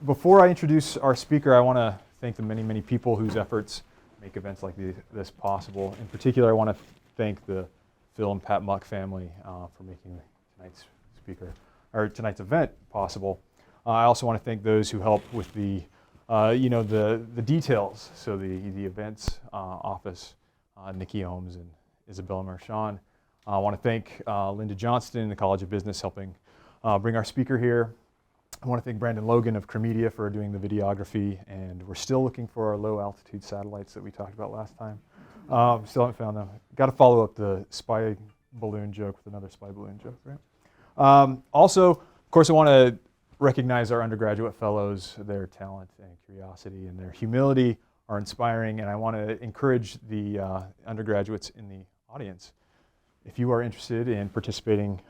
Before I introduce our speaker, I want to thank the many, many people whose efforts make events like this possible. In particular, I want to thank the Phil and Pat Muck family for making tonight's event possible. I also want to thank those who help with the details. So the events office, Nikki Ohms and Isabella Marchand. I want to thank Linda Johnston and the College of Business helping bring our speaker here. I want to thank Brandon Logan of Cremedia for doing the videography, and we're still looking for our low altitude satellites that we talked about last time. Still haven't found them. Got to follow up the spy balloon joke with another spy balloon joke, right? Also, of course, I want to recognize our undergraduate fellows. Their talent and curiosity and their humility are inspiring, and I want to encourage the undergraduates in the audience. If you are interested in participating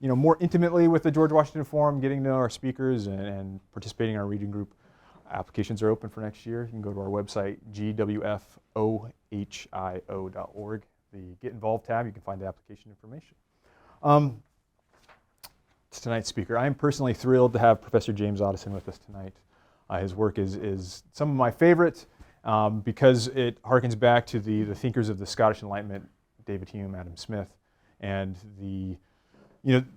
more intimately with the George Washington Forum, getting to know our speakers and participating in our reading group, applications are open for next year. You can go to our website, gwfohio.org. The Get Involved tab, you can find the application information. Tonight's speaker. I am personally thrilled to have Professor James Otteson with us tonight. His work is some of my favorite because it harkens back to the thinkers of the Scottish Enlightenment, David Hume, Adam Smith, and the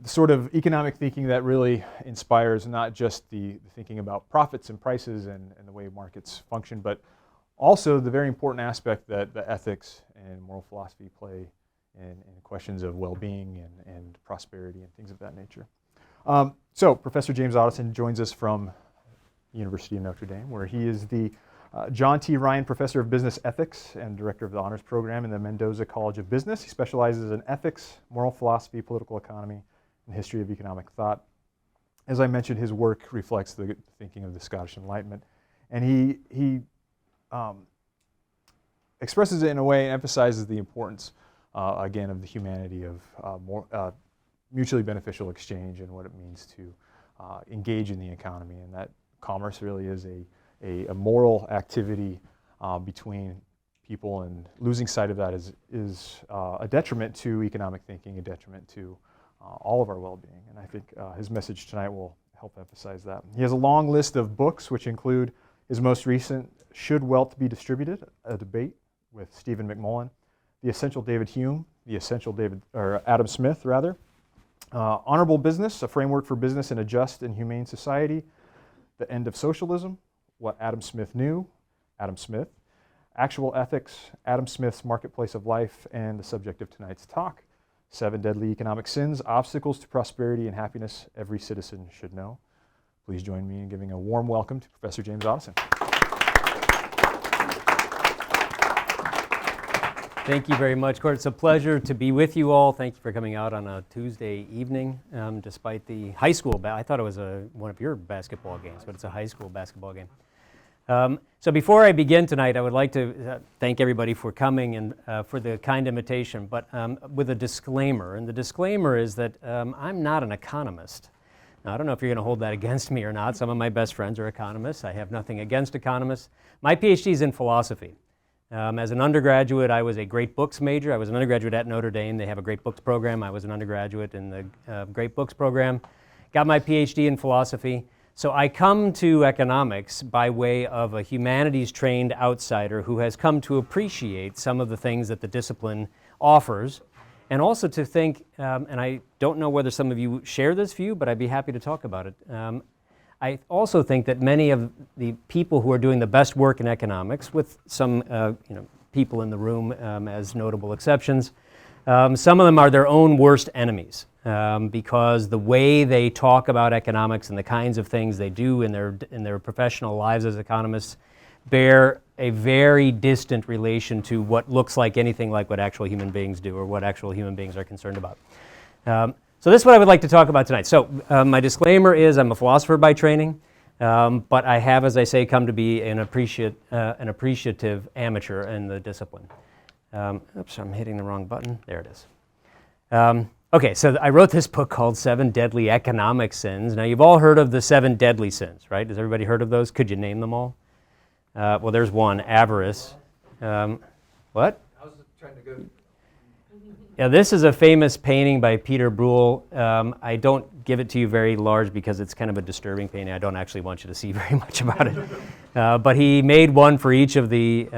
sort of economic thinking that really inspires not just the thinking about profits and prices and the way markets function, but also the very important aspect that the ethics and moral philosophy play in questions of well-being and prosperity and things of that nature. So Professor James Otteson joins us from the University of Notre Dame, where he is the John T. Ryan Professor of Business Ethics and Director of the Honors Program in the Mendoza College of Business. He specializes in ethics, moral philosophy, political economy, and history of economic thought. As I mentioned, his work reflects the thinking of the Scottish Enlightenment, and he expresses it in a way and emphasizes the importance, again, of the humanity of mutually beneficial exchange and what it means to engage in the economy, and that commerce really is a moral activity between people, and losing sight of that is a detriment to economic thinking, a detriment to all of our well-being. And I think his message tonight will help emphasize that. He has a long list of books, which include his most recent, Should Wealth Be Distributed? A Debate with Stephen McMullen, The Essential David Hume, The Essential Adam Smith, rather. Honorable Business, A Framework for Business in a Just and Humane Society, The End of Socialism, What Adam Smith Knew, Adam Smith, Actual Ethics, Adam Smith's Marketplace of Life, and the subject of tonight's talk, 7 Deadly Economic Sins, Obstacles to Prosperity and Happiness Every Citizen Should Know. Please join me in giving a warm welcome to Professor James Otteson. Thank you very much, Court. It's a pleasure to be with you all. Thank you for coming out on a Tuesday evening, despite the high school. I thought it was one of your basketball games, but it's a high school basketball game. So before I begin tonight, I would like to thank everybody for coming and for the kind invitation, but with a disclaimer. And the disclaimer is that I'm not an economist. Now, I don't know if you're going to hold that against me or not. Some of my best friends are economists. I have nothing against economists. My PhD is in philosophy. As an undergraduate, I was a great books major. I was an undergraduate at Notre Dame. They have a great books program. I was an undergraduate in the great books program. Got my PhD in philosophy. So I come to economics by way of a humanities-trained outsider who has come to appreciate some of the things that the discipline offers, and also to think, and I don't know whether some of you share this view, but I'd be happy to talk about it. I also think that many of the people who are doing the best work in economics, with some people in the room as notable exceptions, some of them are their own worst enemies because the way they talk about economics and the kinds of things they do in their professional lives as economists bear a very distant relation to what looks like anything like what actual human beings do or what actual human beings are concerned about. So this is what I would like to talk about tonight. So my disclaimer is I'm a philosopher by training, but I have, as I say, come to be an appreciative amateur in the discipline. Oops, I'm hitting the wrong button. There it is. Okay, so I wrote this book called 7 Deadly Economic Sins. Now, you've all heard of the 7 deadly sins, right? Has everybody heard of those? Could you name them all? Well, there's one, avarice. What? I was trying to go. Yeah, this is a famous painting by Peter Bruhl. I don't give it to you very large because it's kind of a disturbing painting. I don't actually want you to see very much about it. But he made one for each of the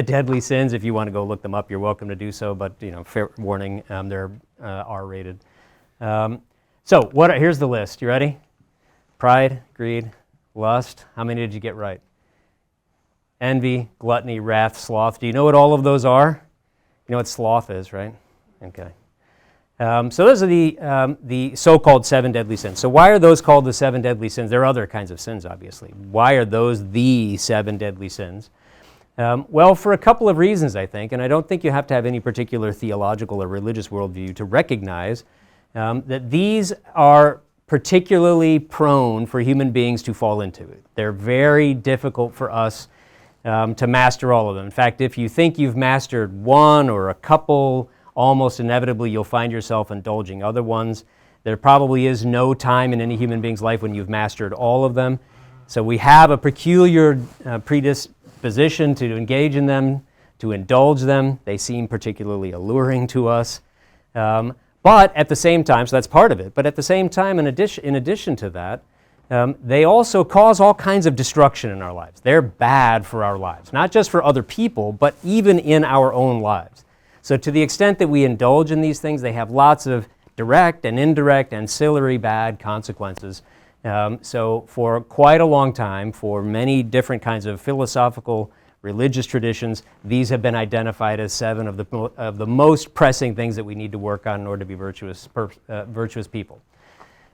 deadly sins. If you want to go look them up, you're welcome to do so. But fair warning, they're R-rated. So here's the list. You ready? Pride, greed, lust. How many did you get right? Envy, gluttony, wrath, sloth. Do you know what all of those are? You know what sloth is, right? Okay. So those are the so-called 7 deadly sins. So why are those called the 7 deadly sins? There are other kinds of sins, obviously. Why are those the 7 deadly sins? Well, for a couple of reasons, I think, and I don't think you have to have any particular theological or religious worldview to recognize that these are particularly prone for human beings to fall into. They're very difficult for us to master all of them. In fact, if you think you've mastered one or a couple, almost inevitably you'll find yourself indulging other ones. There probably is no time in any human being's life when you've mastered all of them. So we have a peculiar predisposition to engage in them, to indulge them. They seem particularly alluring to us. But at the same time, so that's part of it, but at the same time, in addition to that, they also cause all kinds of destruction in our lives. They're bad for our lives, not just for other people, but even in our own lives. So to the extent that we indulge in these things, they have lots of direct and indirect ancillary bad consequences. So for quite a long time, for many different kinds of philosophical, religious traditions, these have been identified as 7 of the most pressing things that we need to work on in order to be virtuous people.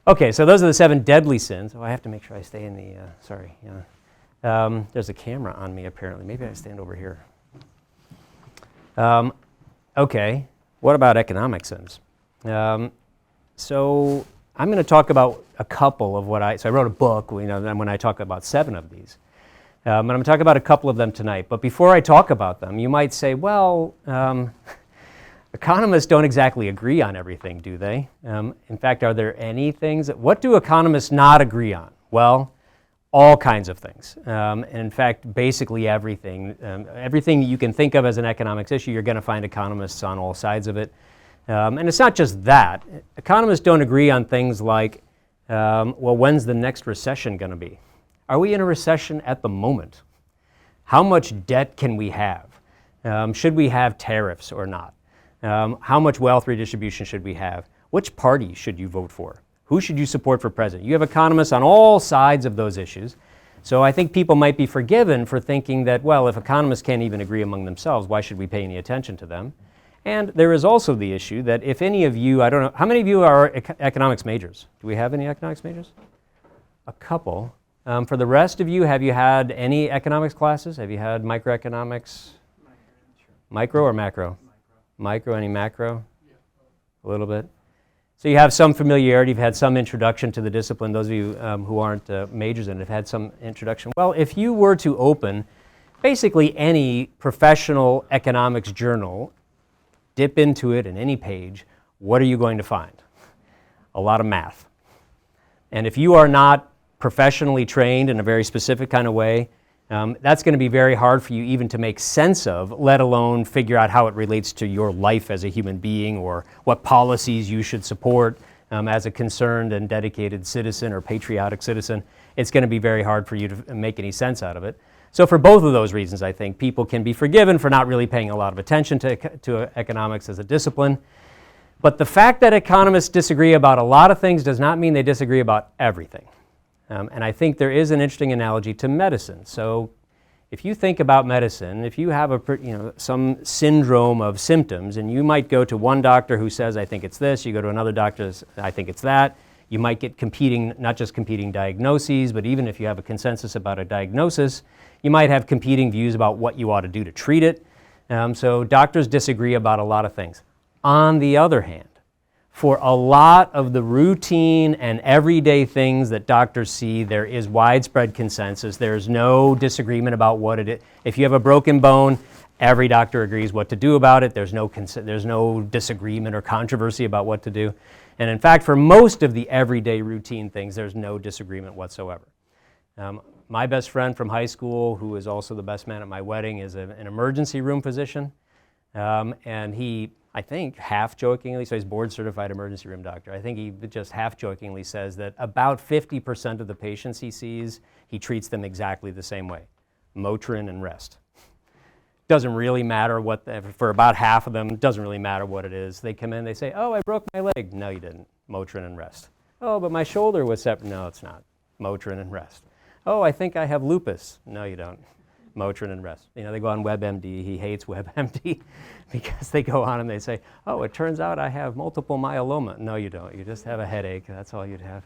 Okay, so those are the 7 deadly sins. Oh, I have to make sure I stay in the, sorry. Yeah. There's a camera on me, apparently. Maybe I stand over here. Okay, what about economic sins? So I'm going to talk about a couple of so I wrote a book, and when I talk about 7 of these. And I'm going to talk about a couple of them tonight. But before I talk about them, you might say, well, economists don't exactly agree on everything, do they? In fact, are there any things? What do economists not agree on? Well, all kinds of things. And in fact, basically everything. Everything you can think of as an economics issue, you're going to find economists on all sides of it. And it's not just that. Economists don't agree on things like, well, when's the next recession going to be? Are we in a recession at the moment? How much debt can we have? Should we have tariffs or not? How much wealth redistribution should we have? Which party should you vote for? Who should you support for president? You have economists on all sides of those issues. So I think people might be forgiven for thinking that, well, if economists can't even agree among themselves, why should we pay any attention to them? And there is also the issue that if any of you, I don't know, how many of you are economics majors? Do we have any economics majors? A couple. For the rest of you, have you had any economics classes? Have you had microeconomics? Micro or macro? Micro, any macro? Yeah. A little bit. So you have some familiarity, you've had some introduction to the discipline. Those of you who aren't majors in it have had some introduction. Well, if you were to open basically any professional economics journal, dip into it in any page, what are you going to find? A lot of math. And if you are not professionally trained in a very specific kind of way, that's going to be very hard for you even to make sense of, let alone figure out how it relates to your life as a human being or what policies you should support as a concerned and dedicated citizen or patriotic citizen. It's going to be very hard for you to make any sense out of it. So for both of those reasons, I think people can be forgiven for not really paying a lot of attention to economics as a discipline. But the fact that economists disagree about a lot of things does not mean they disagree about everything. And I think there is an interesting analogy to medicine. So if you think about medicine, if you have some syndrome of symptoms, and you might go to one doctor who says, I think it's this, you go to another doctor, I think it's that, you might get not just competing diagnoses, but even if you have a consensus about a diagnosis, you might have competing views about what you ought to do to treat it. So doctors disagree about a lot of things. On the other hand, for a lot of the routine and everyday things that doctors see, there is widespread consensus. There's no disagreement about what it is. If you have a broken bone, every doctor agrees what to do about it. There's no disagreement or controversy about what to do. And in fact, for most of the everyday routine things, there's no disagreement whatsoever. My best friend from high school, who is also the best man at my wedding, is an emergency room physician. And he I think half-jokingly, so he's board-certified emergency room doctor, I think he just half-jokingly says that about 50% of the patients he sees, he treats them exactly the same way, Motrin and rest. Doesn't really matter what, for about half of them, doesn't really matter what it is. They come in, they say, oh, I broke my leg. No, you didn't. Motrin and rest. Oh, but my shoulder was separate. No, it's not. Motrin and rest. Oh, I think I have lupus. No, you don't. Motrin and rest. You know, they go on WebMD. He hates WebMD because they go on and they say, oh, it turns out I have multiple myeloma. No, you don't. You just have a headache. That's all you'd have.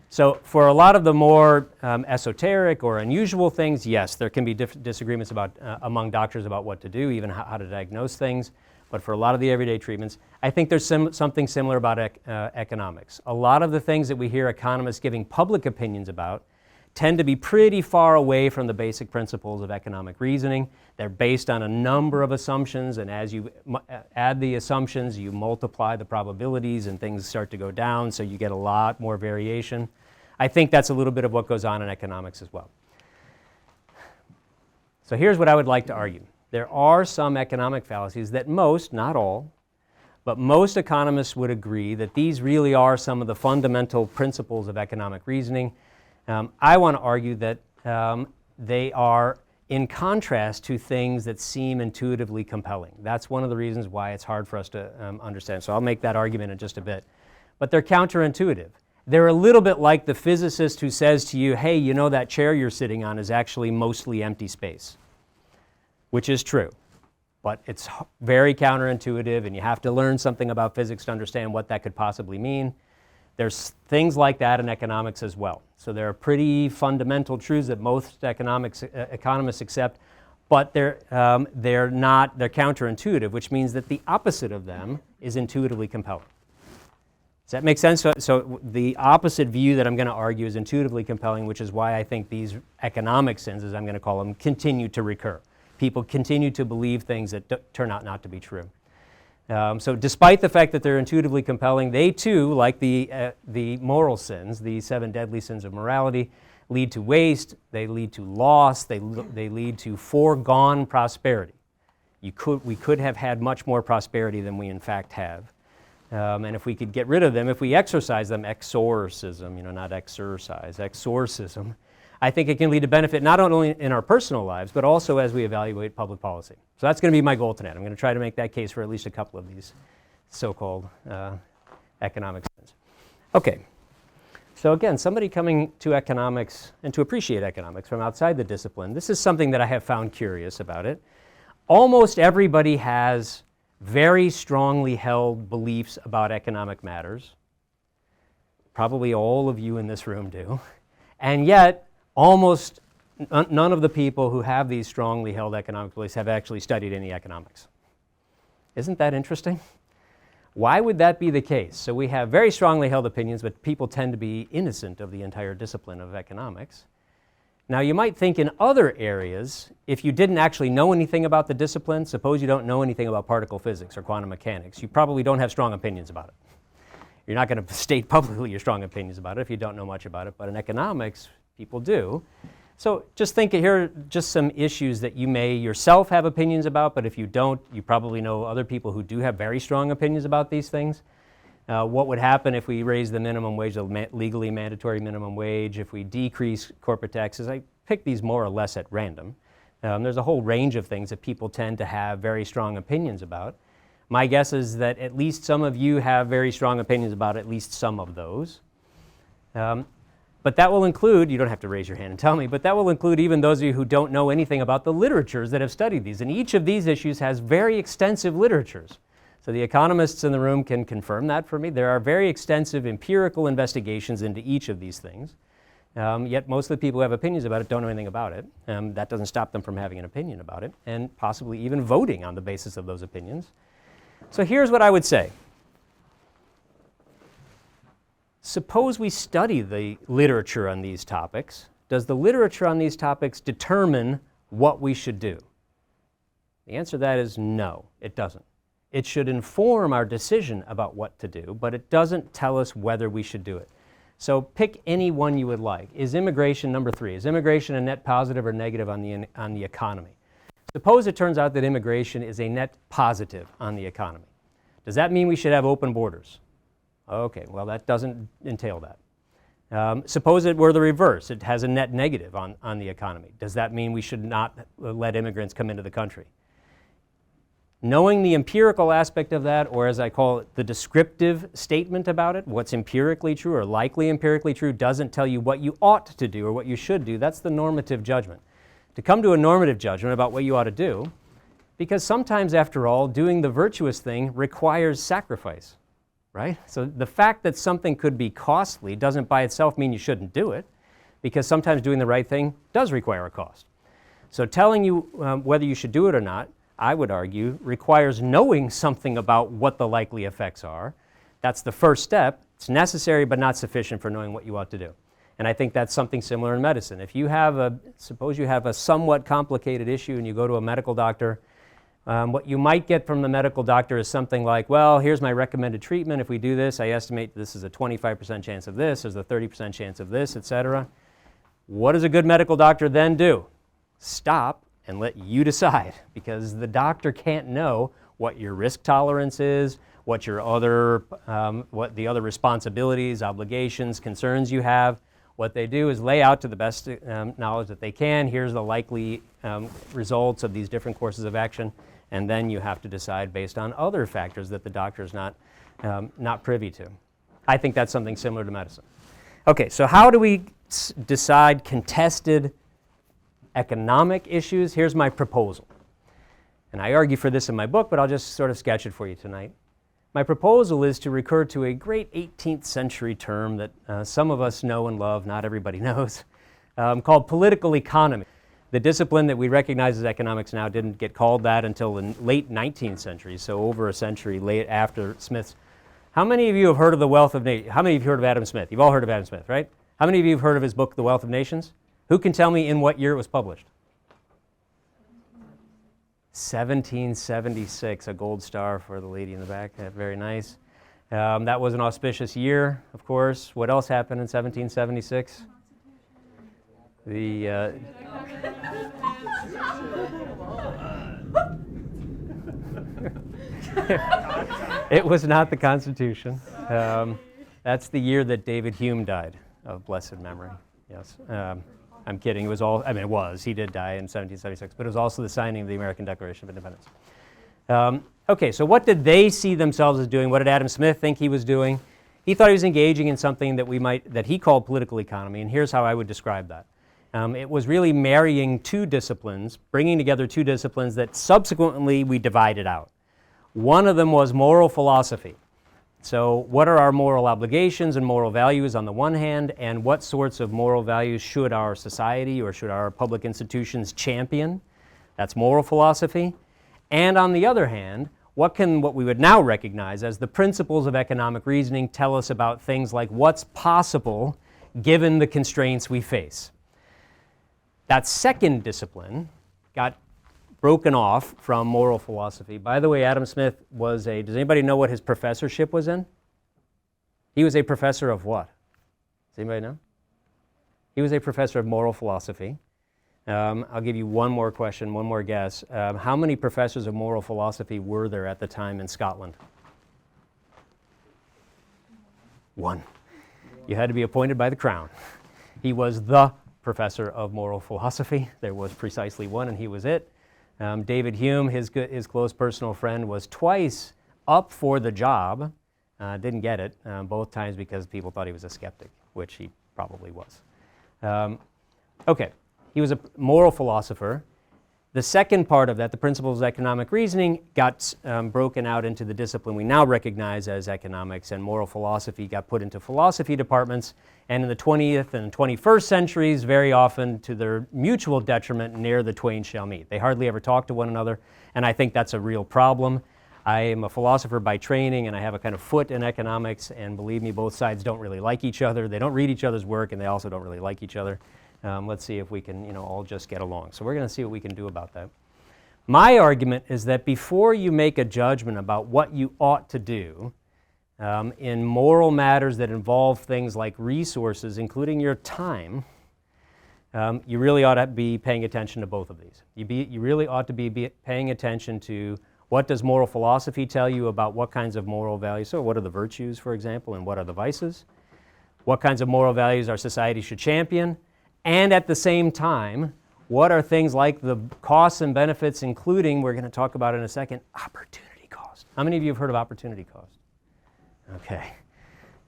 So for a lot of the more esoteric or unusual things, yes, there can be disagreements about, among doctors about what to do, even how to diagnose things. But for a lot of the everyday treatments, I think there's something similar about economics. A lot of the things that we hear economists giving public opinions about tend to be pretty far away from the basic principles of economic reasoning. They're based on a number of assumptions, and as you add the assumptions, you multiply the probabilities and things start to go down, so you get a lot more variation. I think that's a little bit of what goes on in economics as well. So here's what I would like to argue. There are some economic fallacies that most, not all, but most economists would agree that these really are some of the fundamental principles of economic reasoning. I want to argue that they are in contrast to things that seem intuitively compelling. That's one of the reasons why it's hard for us to understand. So I'll make that argument in just a bit. But they're counterintuitive. They're a little bit like the physicist who says to you, hey, you know that chair you're sitting on is actually mostly empty space, which is true. But it's very counterintuitive, and you have to learn something about physics to understand what that could possibly mean. There's things like that in economics as well. So there are pretty fundamental truths that most economists accept, but they're counterintuitive, which means that the opposite of them is intuitively compelling. Does that make sense? So the opposite view that I'm going to argue is intuitively compelling, which is why I think these economic sins, as I'm going to call them, continue to recur. People continue to believe things that turn out not to be true. So despite the fact that they're intuitively compelling, they too, like the moral sins, the 7 deadly sins of morality, lead to waste, they lead to loss, they lead to foregone prosperity. We could have had much more prosperity than we in fact have. And if we could get rid of them, if we exorcise them, exorcism, not exercise, exorcism, I think it can lead to benefit not only in our personal lives, but also as we evaluate public policy. So that's going to be my goal tonight. I'm going to try to make that case for at least a couple of these so-called economic sins. Okay, so again, somebody coming to economics and to appreciate economics from outside the discipline, this is something that I have found curious about it. Almost everybody has very strongly held beliefs about economic matters. Probably all of you in this room do. And yet, almost none of the people who have these strongly held economic beliefs have actually studied any economics. Isn't that interesting? Why would that be the case? So we have very strongly held opinions, but people tend to be innocent of the entire discipline of economics. Now you might think in other areas, if you didn't actually know anything about the discipline, suppose you don't know anything about particle physics or quantum mechanics, you probably don't have strong opinions about it. You're not going to state publicly your strong opinions about it if you don't know much about it, but in economics, people do. So just think here are just some issues that you may yourself have opinions about, but if you don't, you probably know other people who do have very strong opinions about these things. What would happen if we raise the minimum wage, the legally mandatory minimum wage, if we decrease corporate taxes? I picked these more or less at random. There's a whole range of things that people tend to have very strong opinions about. My guess is that at least some of you have very strong opinions about at least some of those. But that will include, you don't have to raise your hand and tell me, but that will include even those of you who don't know anything about the literatures that have studied these. And each of these issues has very extensive literatures. So the economists in the room can confirm that for me. There are very extensive empirical investigations into each of these things. Yet most of the people who have opinions about it don't know anything about it. That doesn't stop them from having an opinion about it and possibly even voting on the basis of those opinions. So here's what I would say. Suppose we study the literature on these topics. Does the literature on these topics determine what we should do? The answer to that is no, it doesn't. It should inform our decision about what to do, but it doesn't tell us whether we should do it. So pick any one you would like. Is immigration, number 3, is immigration a net positive or negative on the economy? Suppose it turns out that immigration is a net positive on the economy. Does that mean we should have open borders? Okay, well, that doesn't entail that. Suppose it were the reverse. It has a net negative on the economy. Does that mean we should not let immigrants come into the country? Knowing the empirical aspect of that, or as I call it, the descriptive statement about it, what's empirically true or likely empirically true, doesn't tell you what you ought to do or what you should do. That's the normative judgment. To come to a normative judgment about what you ought to do, because sometimes, after all, doing the virtuous thing requires sacrifice, right? So the fact that something could be costly doesn't by itself mean you shouldn't do it, because sometimes doing the right thing does require a cost. So telling you whether you should do it or not, I would argue, requires knowing something about what the likely effects are. That's the first step. It's necessary but not sufficient for knowing what you ought to do. And I think that's something similar in medicine. If you have suppose you have a somewhat complicated issue and you go to a medical doctor, what you might get from the medical doctor is something like, well, here's my recommended treatment. If we do this, I estimate this is a 25% chance of this, there's a 30% chance of this, etc. What does a good medical doctor then do? Stop and let you decide, because the doctor can't know what your risk tolerance is, what your other, what the other responsibilities, obligations, concerns you have. What they do is lay out to the best knowledge that they can, here's the likely results of these different courses of action, and then you have to decide based on other factors that the doctor is not privy to. I think that's something similar to medicine. Okay, so how do we decide contested economic issues? Here's my proposal. And I argue for this in my book, but I'll just sort of sketch it for you tonight. My proposal is to recur to a great 18th century term that some of us know and love, not everybody knows, called political economy. The discipline that we recognize as economics now didn't get called that until the late 19th century, so over a century late after Smith's. How many of you have heard of The Wealth of Nations? How many of you have heard of Adam Smith? You've all heard of Adam Smith, right? How many of you have heard of his book, The Wealth of Nations? Who can tell me in what year it was published? 1776, a gold star for the lady in the back. Very nice. That was an auspicious year, of course. What else happened in 1776? It was not the Constitution. That's the year that David Hume died, of blessed memory. Yes. I'm kidding. It was all, I mean, it was. He did die in 1776, but it was also the signing of the American Declaration of Independence. Okay, so what did they see themselves as doing? What did Adam Smith think he was doing? He thought he was engaging in something that he called political economy, and here's how I would describe that. It was really marrying two disciplines, bringing together two disciplines that subsequently we divided out. One of them was moral philosophy. So what are our moral obligations and moral values on the one hand, and what sorts of moral values should our society or should our public institutions champion? That's moral philosophy. And on the other hand, what we would now recognize as the principles of economic reasoning tell us about things like what's possible given the constraints we face? That second discipline got broken off from moral philosophy. By the way, Adam Smith was does anybody know what his professorship was in? He was a professor of what? Does anybody know? He was a professor of moral philosophy. I'll give you one more question, one more guess. How many professors of moral philosophy were there at the time in Scotland? One. You had to be appointed by the Crown. He was the professor of moral philosophy. There was precisely one, and he was it. David Hume, his close personal friend, was twice up for the job, didn't get it, both times because people thought he was a skeptic, which he probably was. Okay, he was a moral philosopher. The second part of that, the principles of economic reasoning, got broken out into the discipline we now recognize as economics, and moral philosophy got put into philosophy departments. And in the 20th and 21st centuries, very often to their mutual detriment, ne'er the twain shall meet. They hardly ever talk to one another, and I think that's a real problem. I am a philosopher by training, and I have a kind of foot in economics, and believe me, both sides don't really like each other. They don't read each other's work, and they also don't really like each other. Let's see if we can, all just get along. So we're going to see what we can do about that. My argument is that before you make a judgment about what you ought to do in moral matters that involve things like resources, including your time, you really ought to be paying attention to both of these. You really ought to be paying attention to what does moral philosophy tell you about what kinds of moral values. So what are the virtues, for example, and what are the vices? What kinds of moral values our society should champion? And at the same time, what are things like the costs and benefits, including, we're going to talk about in a second, opportunity cost. How many of you have heard of opportunity cost? Okay.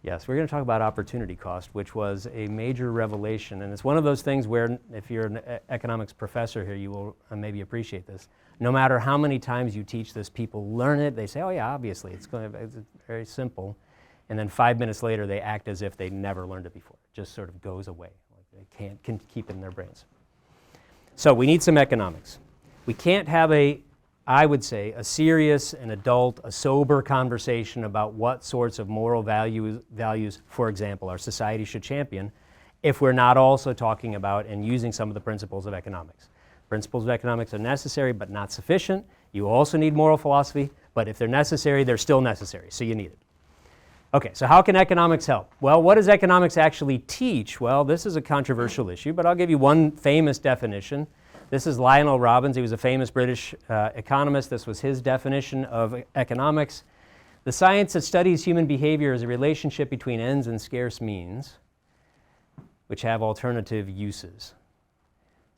Yes, we're going to talk about opportunity cost, which was a major revelation. And it's one of those things where, if you're an economics professor here, you will maybe appreciate this. No matter how many times you teach this, people learn it. They say, oh yeah, obviously, it's very simple. And then 5 minutes later, they act as if they never learned it before. It just sort of goes away. Like they can't keep it in their brains. So we need some economics. We can't have I would say, a serious, an adult, a sober conversation about what sorts of moral values, for example, our society should champion, if we're not also talking about and using some of the principles of economics. Principles of economics are necessary but not sufficient. You also need moral philosophy, but if they're necessary, they're still necessary, so you need it. Okay, so how can economics help? Well, what does economics actually teach? Well, this is a controversial issue, but I'll give you one famous definition. This is Lionel Robbins. He was a famous British economist. This was his definition of economics. The science that studies human behavior is a relationship between ends and scarce means, which have alternative uses.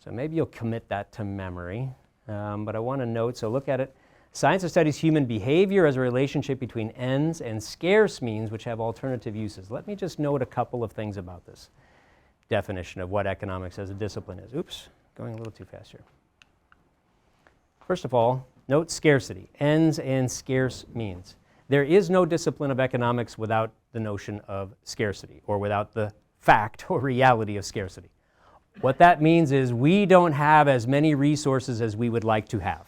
So maybe you'll commit that to memory, but I want to note, so look at it. Science that studies human behavior as a relationship between ends and scarce means, which have alternative uses. Let me just note a couple of things about this definition of what economics as a discipline is. Oops. Going a little too fast here. First of all, note scarcity, ends and scarce means. There is no discipline of economics without the notion of scarcity or without the fact or reality of scarcity. What that means is we don't have as many resources as we would like to have.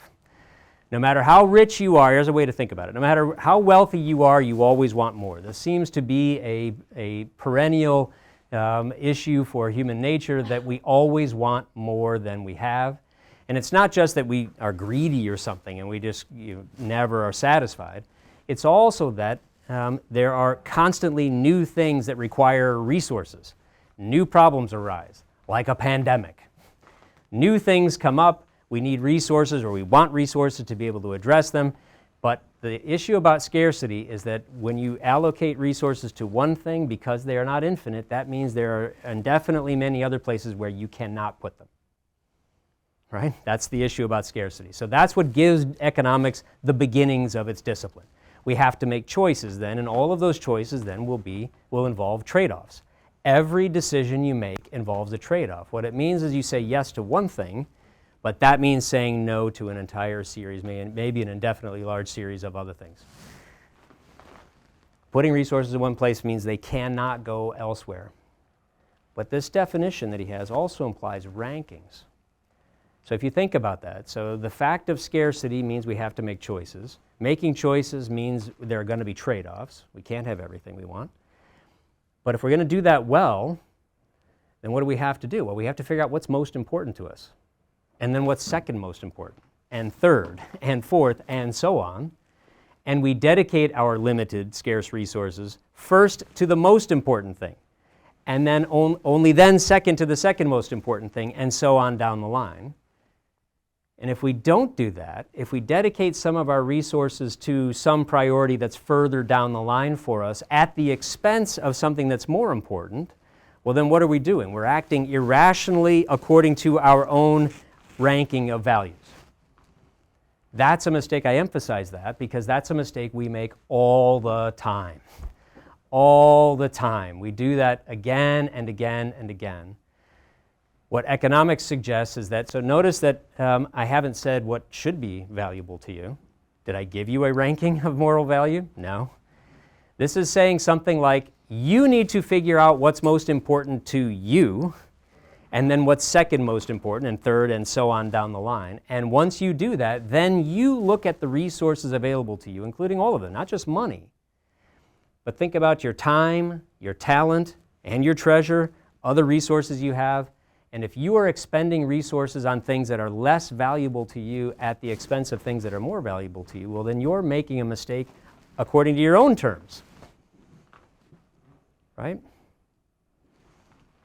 No matter how rich you are, here's a way to think about it. No matter how wealthy you are, you always want more. This seems to be a perennial issue for human nature, that we always want more than we have. And it's not just that we are greedy or something and we just never are satisfied. It's also that there are constantly new things that require resources. New problems arise, like a pandemic. New things come up, we need resources or we want resources to be able to address them. But the issue about scarcity is that when you allocate resources to one thing, because they are not infinite, that means there are indefinitely many other places where you cannot put them. Right? That's the issue about scarcity. So that's what gives economics the beginnings of its discipline. We have to make choices then, and all of those choices then will involve trade-offs. Every decision you make involves a trade-off. What it means is you say yes to one thing, but that means saying no to an entire series, maybe an indefinitely large series of other things. Putting resources in one place means they cannot go elsewhere. But this definition that he has also implies rankings. So if you think about that, so the fact of scarcity means we have to make choices. Making choices means there are going to be trade-offs. We can't have everything we want. But if we're going to do that well, then what do we have to do? Well, we have to figure out what's most important to us. And then what's second most important, and third, and fourth, and so on. And we dedicate our limited, scarce resources first to the most important thing, and then only then second to the second most important thing, and so on down the line. And if we don't do that, if we dedicate some of our resources to some priority that's further down the line for us at the expense of something that's more important, well then what are we doing? We're acting irrationally according to our own ranking of values. That's a mistake. I emphasize that because that's a mistake we make all the time. All the time. We do that again and again and again. What economics suggests is that, so notice that I haven't said what should be valuable to you. Did I give you a ranking of moral value? No. This is saying something like, you need to figure out what's most important to you, and then what's second most important, and third, and so on down the line. And once you do that, then you look at the resources available to you, including all of them, not just money. But think about your time, your talent, and your treasure, other resources you have. And if you are expending resources on things that are less valuable to you at the expense of things that are more valuable to you, well, then you're making a mistake according to your own terms. Right?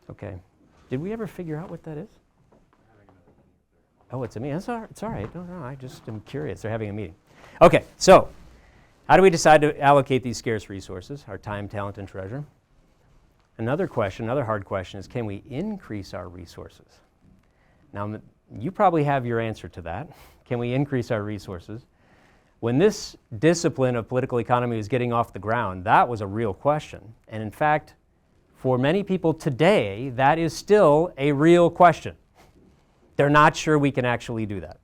Okay. Did we ever figure out what that is? Oh, it's a meeting. It's all right. No, I just am curious. They're having a meeting. Okay, so how do we decide to allocate these scarce resources, our time, talent, and treasure? Another hard question is, can we increase our resources? Now, you probably have your answer to that. Can we increase our resources? When this discipline of political economy was getting off the ground, that was a real question. And in fact, for many people today, that is still a real question. They're not sure we can actually do that.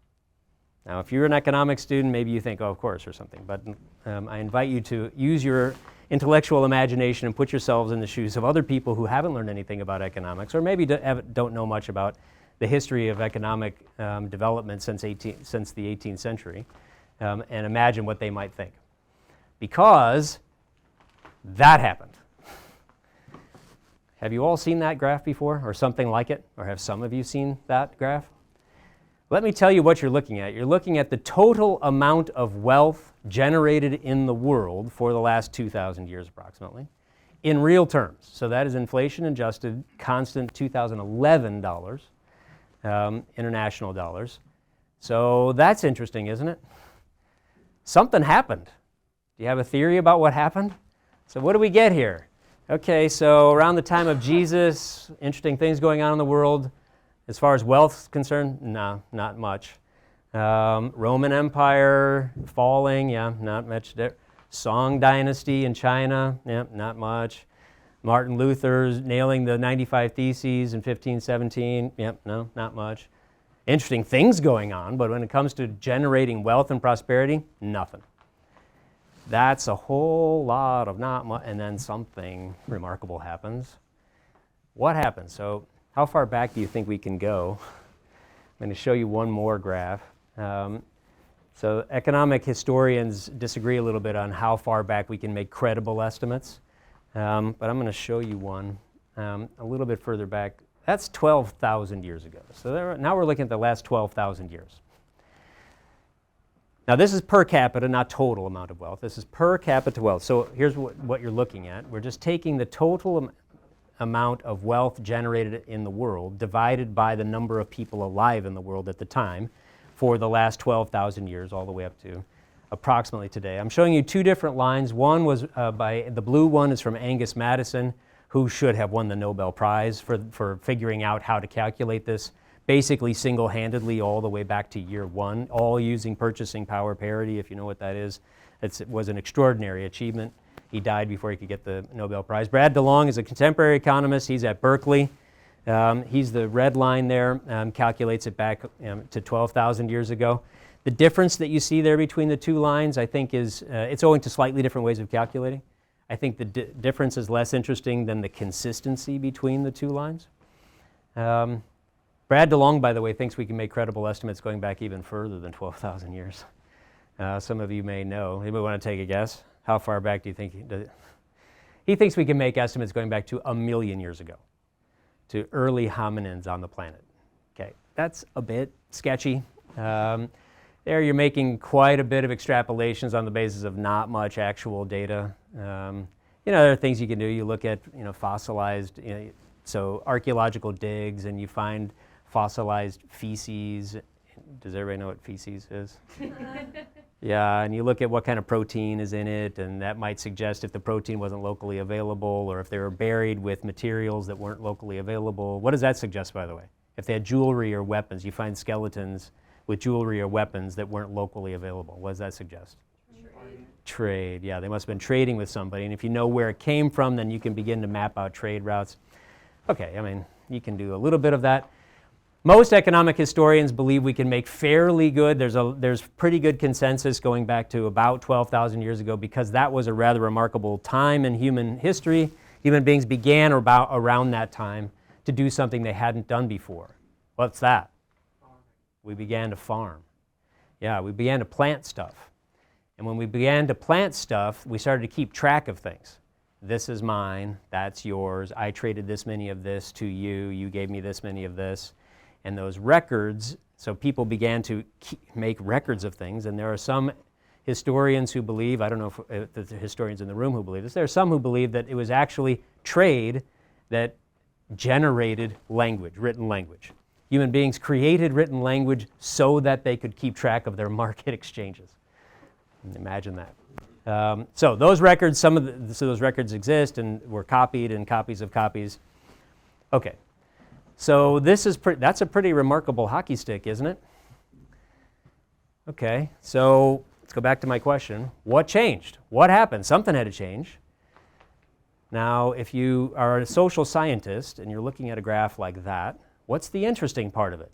Now, if you're an economics student, maybe you think, oh, of course, or something. But I invite you to use your intellectual imagination and put yourselves in the shoes of other people who haven't learned anything about economics, or maybe don't know much about the history of economic development since the 18th century, and imagine what they might think. Because that happened. Have you all seen that graph before, or something like it? Or have some of you seen that graph? Let me tell you what you're looking at. You're looking at the total amount of wealth generated in the world for the last 2,000 years approximately, in real terms. So that is inflation-adjusted, constant 2011 dollars, international dollars. So that's interesting, isn't it? Something happened. Do you have a theory about what happened? So what do we get here? Okay, so around the time of Jesus, interesting things going on in the world. As far as wealth is concerned, no, not much. Roman Empire falling, yeah, not much there. Song Dynasty in China, yeah, not much. Martin Luther's nailing the 95 Theses in 1517, yep, no, not much. Interesting things going on, but when it comes to generating wealth and prosperity, nothing. That's a whole lot of not much, and then something remarkable happens. What happens? So how far back do you think we can go? I'm going to show you one more graph. So economic historians disagree a little bit on how far back we can make credible estimates, but I'm going to show you one a little bit further back. That's 12,000 years ago. So now we're looking at the last 12,000 years. Now this is per capita, not total amount of wealth. This is per capita wealth. So here's what you're looking at. We're just taking the total amount of wealth generated in the world divided by the number of people alive in the world at the time for the last 12,000 years all the way up to approximately today. I'm showing you two different lines. One was the blue one is from Angus Madison, who should have won the Nobel Prize for figuring out how to calculate this, basically single-handedly all the way back to year one, all using purchasing power parity, if you know what that is. It was an extraordinary achievement. He died before he could get the Nobel Prize. Brad DeLong is a contemporary economist. He's at Berkeley. He's the red line there, calculates it back to 12,000 years ago. The difference that you see there between the two lines, I think, is it's owing to slightly different ways of calculating. I think the difference is less interesting than the consistency between the two lines. Brad DeLong, by the way, thinks we can make credible estimates going back even further than 12,000 years. Some of you may know. Anybody want to take a guess? How far back do you think he thinks we can make estimates going back to 1 million years ago, to early hominins on the planet. Okay, that's a bit sketchy. There you're making quite a bit of extrapolations on the basis of not much actual data. There are things you can do. You look at fossilized, so archaeological digs, and you find fossilized feces. Does everybody know what feces is? Yeah, and you look at what kind of protein is in it, and that might suggest if the protein wasn't locally available or if they were buried with materials that weren't locally available. What does that suggest, by the way? If they had jewelry or weapons, you find skeletons with jewelry or weapons that weren't locally available. What does that suggest? Trade, yeah, they must have been trading with somebody, and if you know where it came from, then you can begin to map out trade routes. Okay, I mean, you can do a little bit of that. Most economic historians believe we can make fairly good, there's pretty good consensus going back to about 12,000 years ago, because that was a rather remarkable time in human history. Human beings began around that time to do something they hadn't done before. What's that? We began to farm. Yeah, we began to plant stuff. And when we began to plant stuff, we started to keep track of things. This is mine, that's yours, I traded this many of this to you, you gave me this many of this. And those records, so people began to make records of things, and there are some historians who believe, I don't know if the historians in the room who believe this, there are some who believe that it was actually trade that generated language, written language. Human beings created written language so that they could keep track of their market exchanges. Imagine that. So those records, so those records exist and were copied and copies of copies. Okay, so that's a pretty remarkable hockey stick, isn't it? Okay, so let's go back to my question. What changed? What happened? Something had to change. Now, if you are a social scientist and you're looking at a graph like that, what's the interesting part of it?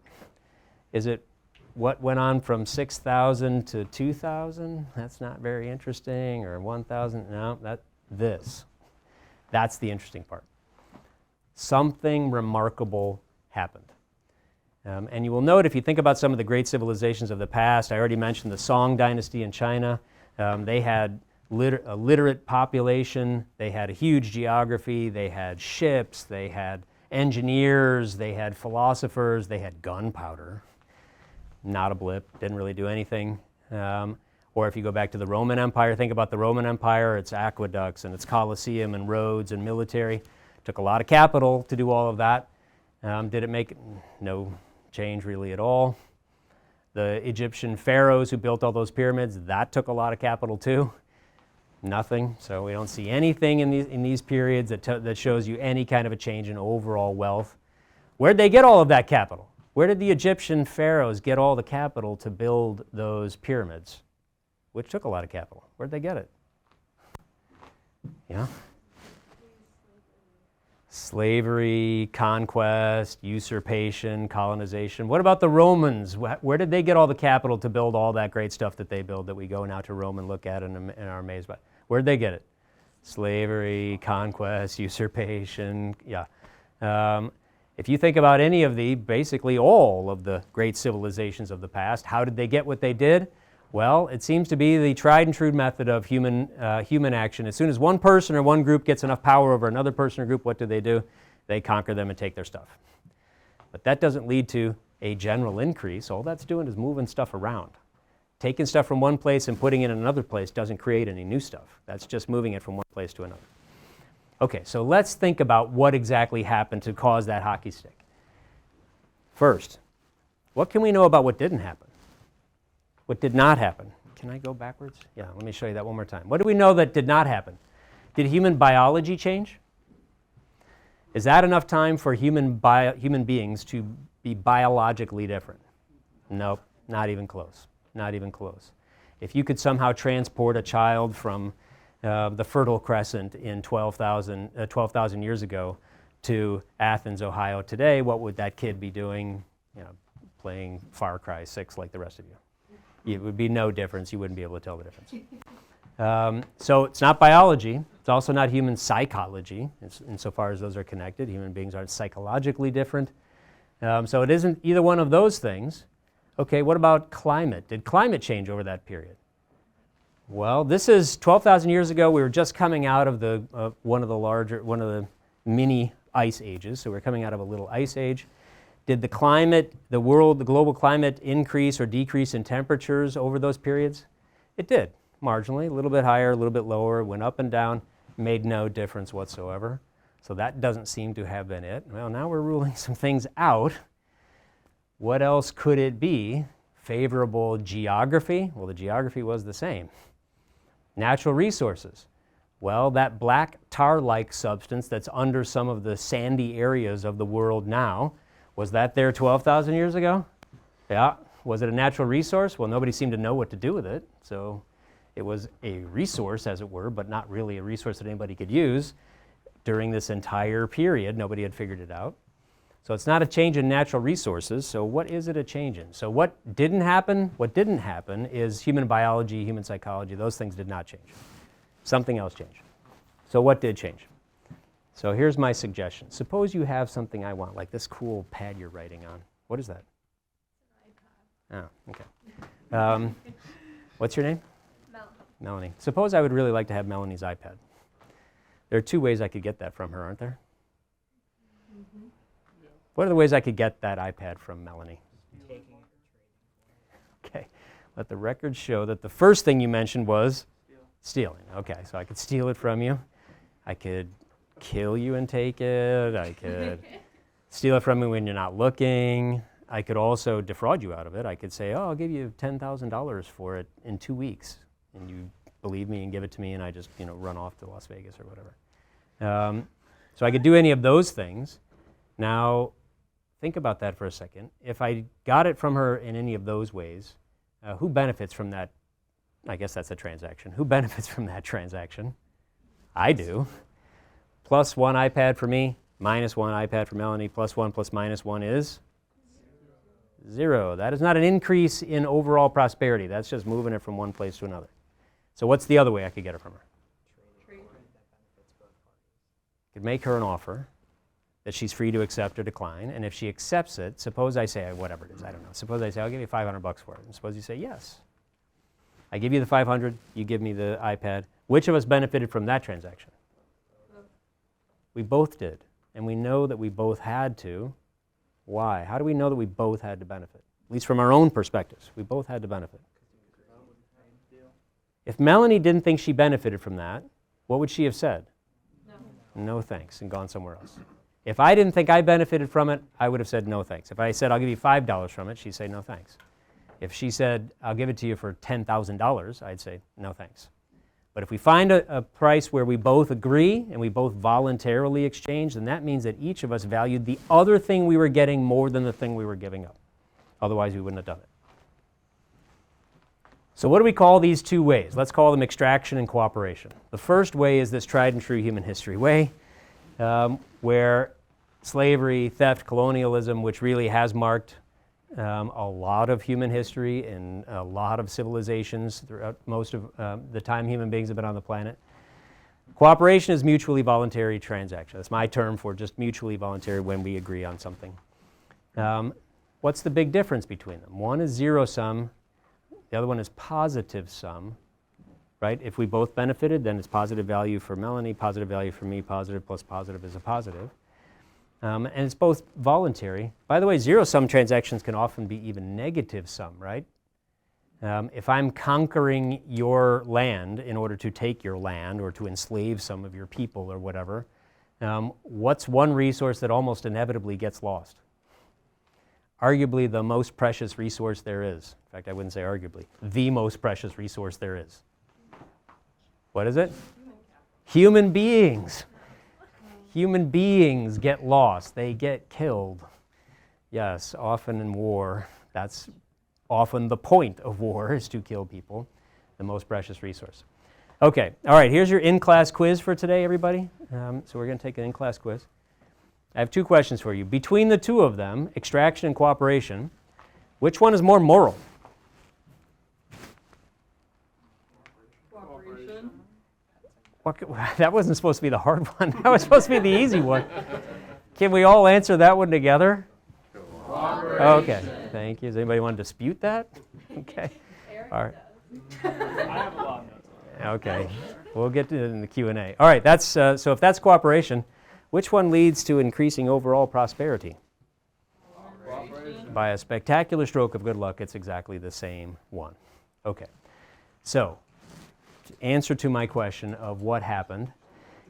Is it what went on from 6,000 to 2,000? That's not very interesting. Or 1,000? No, that's the interesting part. Something remarkable happened. And you will note, if you think about some of the great civilizations of the past, I already mentioned the Song dynasty in China. They had a literate population, they had a huge geography, they had ships, they had engineers, they had philosophers, they had gunpowder. Not a blip, didn't really do anything. Or if you go back to the Roman Empire, think about the Roman Empire, it's aqueducts and it's Colosseum and roads and military. Took a lot of capital to do all of that. Did it make no change really at all? The Egyptian pharaohs who built all those pyramids, that took a lot of capital too. Nothing. So we don't see anything in these periods that shows you any kind of a change in overall wealth. Where'd they get all of that capital? Where did the Egyptian pharaohs get all the capital to build those pyramids, which took a lot of capital? Where'd they get it? Yeah? Slavery, conquest, usurpation, colonization. What about the Romans? Where did they get all the capital to build all that great stuff that they build that we go now to Rome and look at and are amazed by? Where'd they get it? Slavery, conquest, usurpation, yeah. If you think about any of basically all of the great civilizations of the past, how did they get what they did? Well, it seems to be the tried and true method of human action. As soon as one person or one group gets enough power over another person or group, what do? They conquer them and take their stuff. But that doesn't lead to a general increase. All that's doing is moving stuff around. Taking stuff from one place and putting it in another place doesn't create any new stuff. That's just moving it from one place to another. Okay, so let's think about what exactly happened to cause that hockey stick. First, what can we know about what didn't happen? What did not happen? Can I go backwards? Yeah, let me show you that one more time. What do we know that did not happen? Did human biology change? Is that enough time for human beings to be biologically different? Nope, not even close. Not even close. If you could somehow transport a child from the Fertile Crescent in 12,000 years ago to Athens, Ohio today, what would that kid be doing? Playing Far Cry 6 like the rest of you. It would be no difference. You wouldn't be able to tell the difference. So it's not biology. It's also not human psychology, insofar as those are connected. Human beings aren't psychologically different. So it isn't either one of those things. Okay, what about climate? Did climate change over that period? Well, this is 12,000 years ago. We were just coming out of one of the mini ice ages. So we're coming out of a little ice age. Did the global climate increase or decrease in temperatures over those periods? It did, marginally, a little bit higher, a little bit lower, went up and down, made no difference whatsoever. So that doesn't seem to have been it. Well, now we're ruling some things out. What else could it be? Favorable geography? Well, the geography was the same. Natural resources. Well, that black tar-like substance that's under some of the sandy areas of the world now, was that there 12,000 years ago? Yeah. Was it a natural resource? Well, nobody seemed to know what to do with it. So it was a resource, as it were, but not really a resource that anybody could use during this entire period. Nobody had figured it out. So it's not a change in natural resources. So what is it a change in? So what didn't happen? What didn't happen is human biology, human psychology, those things did not change. Something else changed. So what did change? So here's my suggestion. Suppose you have something I want, like this cool pad you're writing on. What is that? Oh, okay. What's your name? Melanie. Suppose I would really like to have Melanie's iPad. There are two ways I could get that from her, aren't there? Mm-hmm. What are the ways I could get that iPad from Melanie? Okay. Let the record show that the first thing you mentioned was stealing. Okay, so I could steal it from you. I could kill you and take it. I could steal it from you when you're not looking. I could also defraud you out of it. I could say, oh, I'll give you $10,000 for it in 2 weeks. And you believe me and give it to me, and I just run off to Las Vegas or whatever. So I could do any of those things. Now, think about that for a second. If I got it from her in any of those ways, who benefits from that? I guess that's a transaction. Who benefits from that transaction? I do. Plus 1 iPad for me, minus 1 iPad for Melanie, plus 1 plus minus 1 is 0. That is not an increase in overall prosperity. That's just moving it from one place to another. So what's the other way I could get it from her? Could make her an offer that she's free to accept or decline, and if she accepts it, suppose I say, whatever it is, I don't know, suppose I say, I'll give you $500 for it, and suppose you say yes. I give you the 500, you give me the iPad. Which of us benefited from that transaction? We both did, and we know that we both had to. Why? How do we know that we both had to benefit? At least from our own perspectives, we both had to benefit. If Melanie didn't think she benefited from that, what would she have said? No thanks, and gone somewhere else. If I didn't think I benefited from it, I would have said no thanks. If I said, I'll give you $5 from it, she'd say no thanks. If she said, I'll give it to you for $10,000, I'd say no thanks. But if we find a price where we both agree and we both voluntarily exchange, then that means that each of us valued the other thing we were getting more than the thing we were giving up. Otherwise, we wouldn't have done it. So what do we call these two ways? Let's call them extraction and cooperation. The first way is this tried and true human history way, where slavery, theft, colonialism, which really has marked a lot of human history and a lot of civilizations throughout most of the time human beings have been on the planet. Cooperation is mutually voluntary transaction. That's my term for just mutually voluntary when we agree on something. What's the big difference between them? One is zero sum. The other one is positive sum, right? If we both benefited, then it's positive value for Melanie, positive value for me, positive plus positive is a positive. And it's both voluntary. By the way, zero-sum transactions can often be even negative sum, right? If I'm conquering your land in order to take your land or to enslave some of your people or whatever, what's one resource that almost inevitably gets lost? Arguably the most precious resource there is. In fact, I wouldn't say arguably. The most precious resource there is. What is it? Human beings. Human beings get lost. They get killed. Yes, often in war. That's often the point of war, is to kill people. The most precious resource. Okay, all right, here's your in-class quiz for today, everybody. So we're going to take an in-class quiz. I have 2 questions for you. Between the two of them, extraction and cooperation, which one is more moral? Cooperation. That wasn't supposed to be the hard one. That was supposed to be the easy one. Can we all answer that one together? Cooperation. Okay, thank you. Does anybody want to dispute that? Okay. All right. I have a lot of notes. Okay, we'll get to it in the Q&A. All right, that's so if that's cooperation, which one leads to increasing overall prosperity? Cooperation. By a spectacular stroke of good luck, it's exactly the same one. Okay, so answer to my question of what happened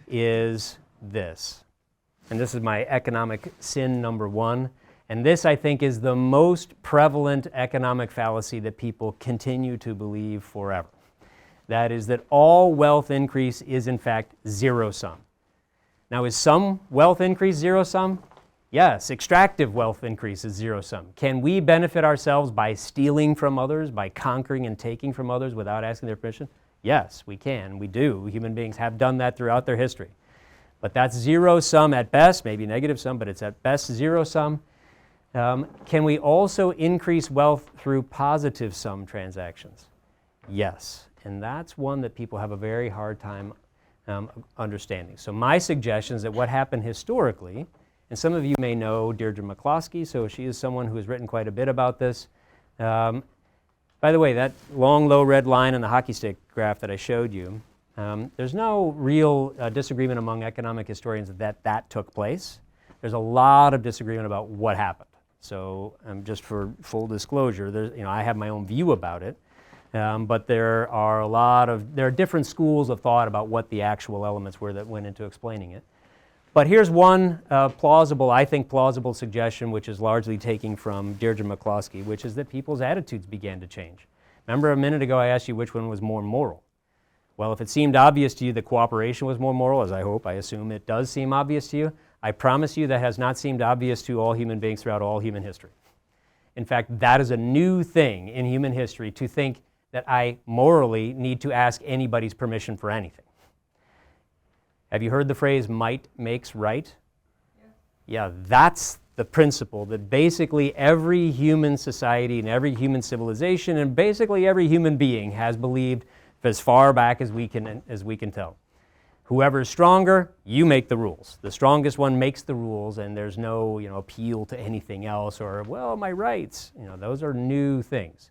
is this. And this is my economic sin number 1. And this, I think, is the most prevalent economic fallacy that people continue to believe forever. That is that all wealth increase is, in fact, zero sum. Now, is some wealth increase zero sum? Yes, extractive wealth increase is zero sum. Can we benefit ourselves by stealing from others, by conquering and taking from others without asking their permission? Yes, we can. We do. Human beings have done that throughout their history. But that's zero sum at best, maybe negative sum, but it's at best zero sum. Can we also increase wealth through positive sum transactions? Yes, and that's one that people have a very hard time understanding. So my suggestion is that what happened historically, and some of you may know Deirdre McCloskey, so she is someone who has written quite a bit about this. By the way, that long, low red line on the hockey stick graph that I showed you, there's no real disagreement among economic historians that that took place. There's a lot of disagreement about what happened. So just for full disclosure, I have my own view about it, but there are different schools of thought about what the actual elements were that went into explaining it. But here's one I think plausible suggestion, which is largely taking from Deirdre McCloskey, which is that people's attitudes began to change. Remember a minute ago I asked you which one was more moral. Well, if it seemed obvious to you that cooperation was more moral, as I assume it does seem obvious to you, I promise you that has not seemed obvious to all human beings throughout all human history. In fact, that is a new thing in human history, to think that I morally need to ask anybody's permission for anything. Have you heard the phrase, might makes right? Yeah, that's the principle that basically every human society and every human civilization and basically every human being has believed as far back as we can tell. Whoever is stronger, you make the rules. The strongest one makes the rules, and there's no, appeal to anything else or, well, my rights. Those are new things.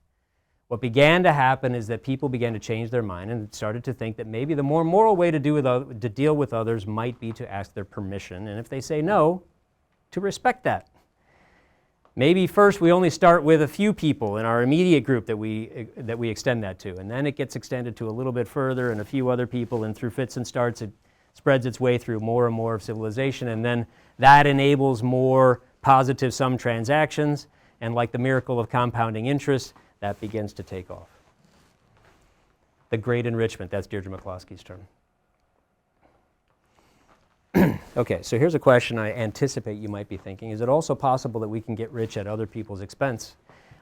What began to happen is that people began to change their mind and started to think that maybe the more moral way to deal with others might be to ask their permission, and if they say no, to respect that. Maybe first we only start with a few people in our immediate group that we extend that to, and then it gets extended to a little bit further and a few other people, and through fits and starts it spreads its way through more and more of civilization, and then that enables more positive sum transactions, and like the miracle of compounding interest, that begins to take off. The great enrichment, that's Deirdre McCloskey's term. Okay, so here's a question I anticipate you might be thinking. Is it also possible that we can get rich at other people's expense?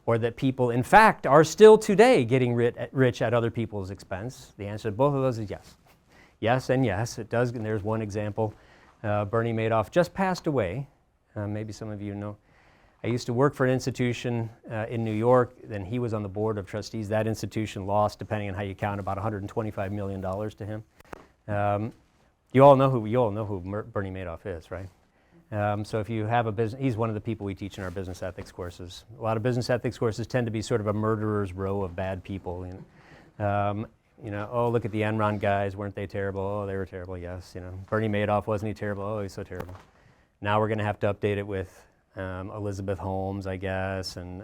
Or that people, in fact, are still today getting rich at other people's expense? The answer to both of those is yes. Yes and yes, it does. And there's one example. Bernie Madoff just passed away. Maybe some of you know. I used to work for an institution in New York, then he was on the board of trustees. That institution lost, depending on how you count, about $125 million to him. You all know who Bernie Madoff is, right? So if you have a business, he's one of the people we teach in our business ethics courses. A lot of business ethics courses tend to be sort of a murderer's row of bad people. Oh, look at the Enron guys, weren't they terrible? Oh, they were terrible, yes. Bernie Madoff, wasn't he terrible? Oh, he's so terrible. Now we're going to have to update it with Elizabeth Holmes, I guess, and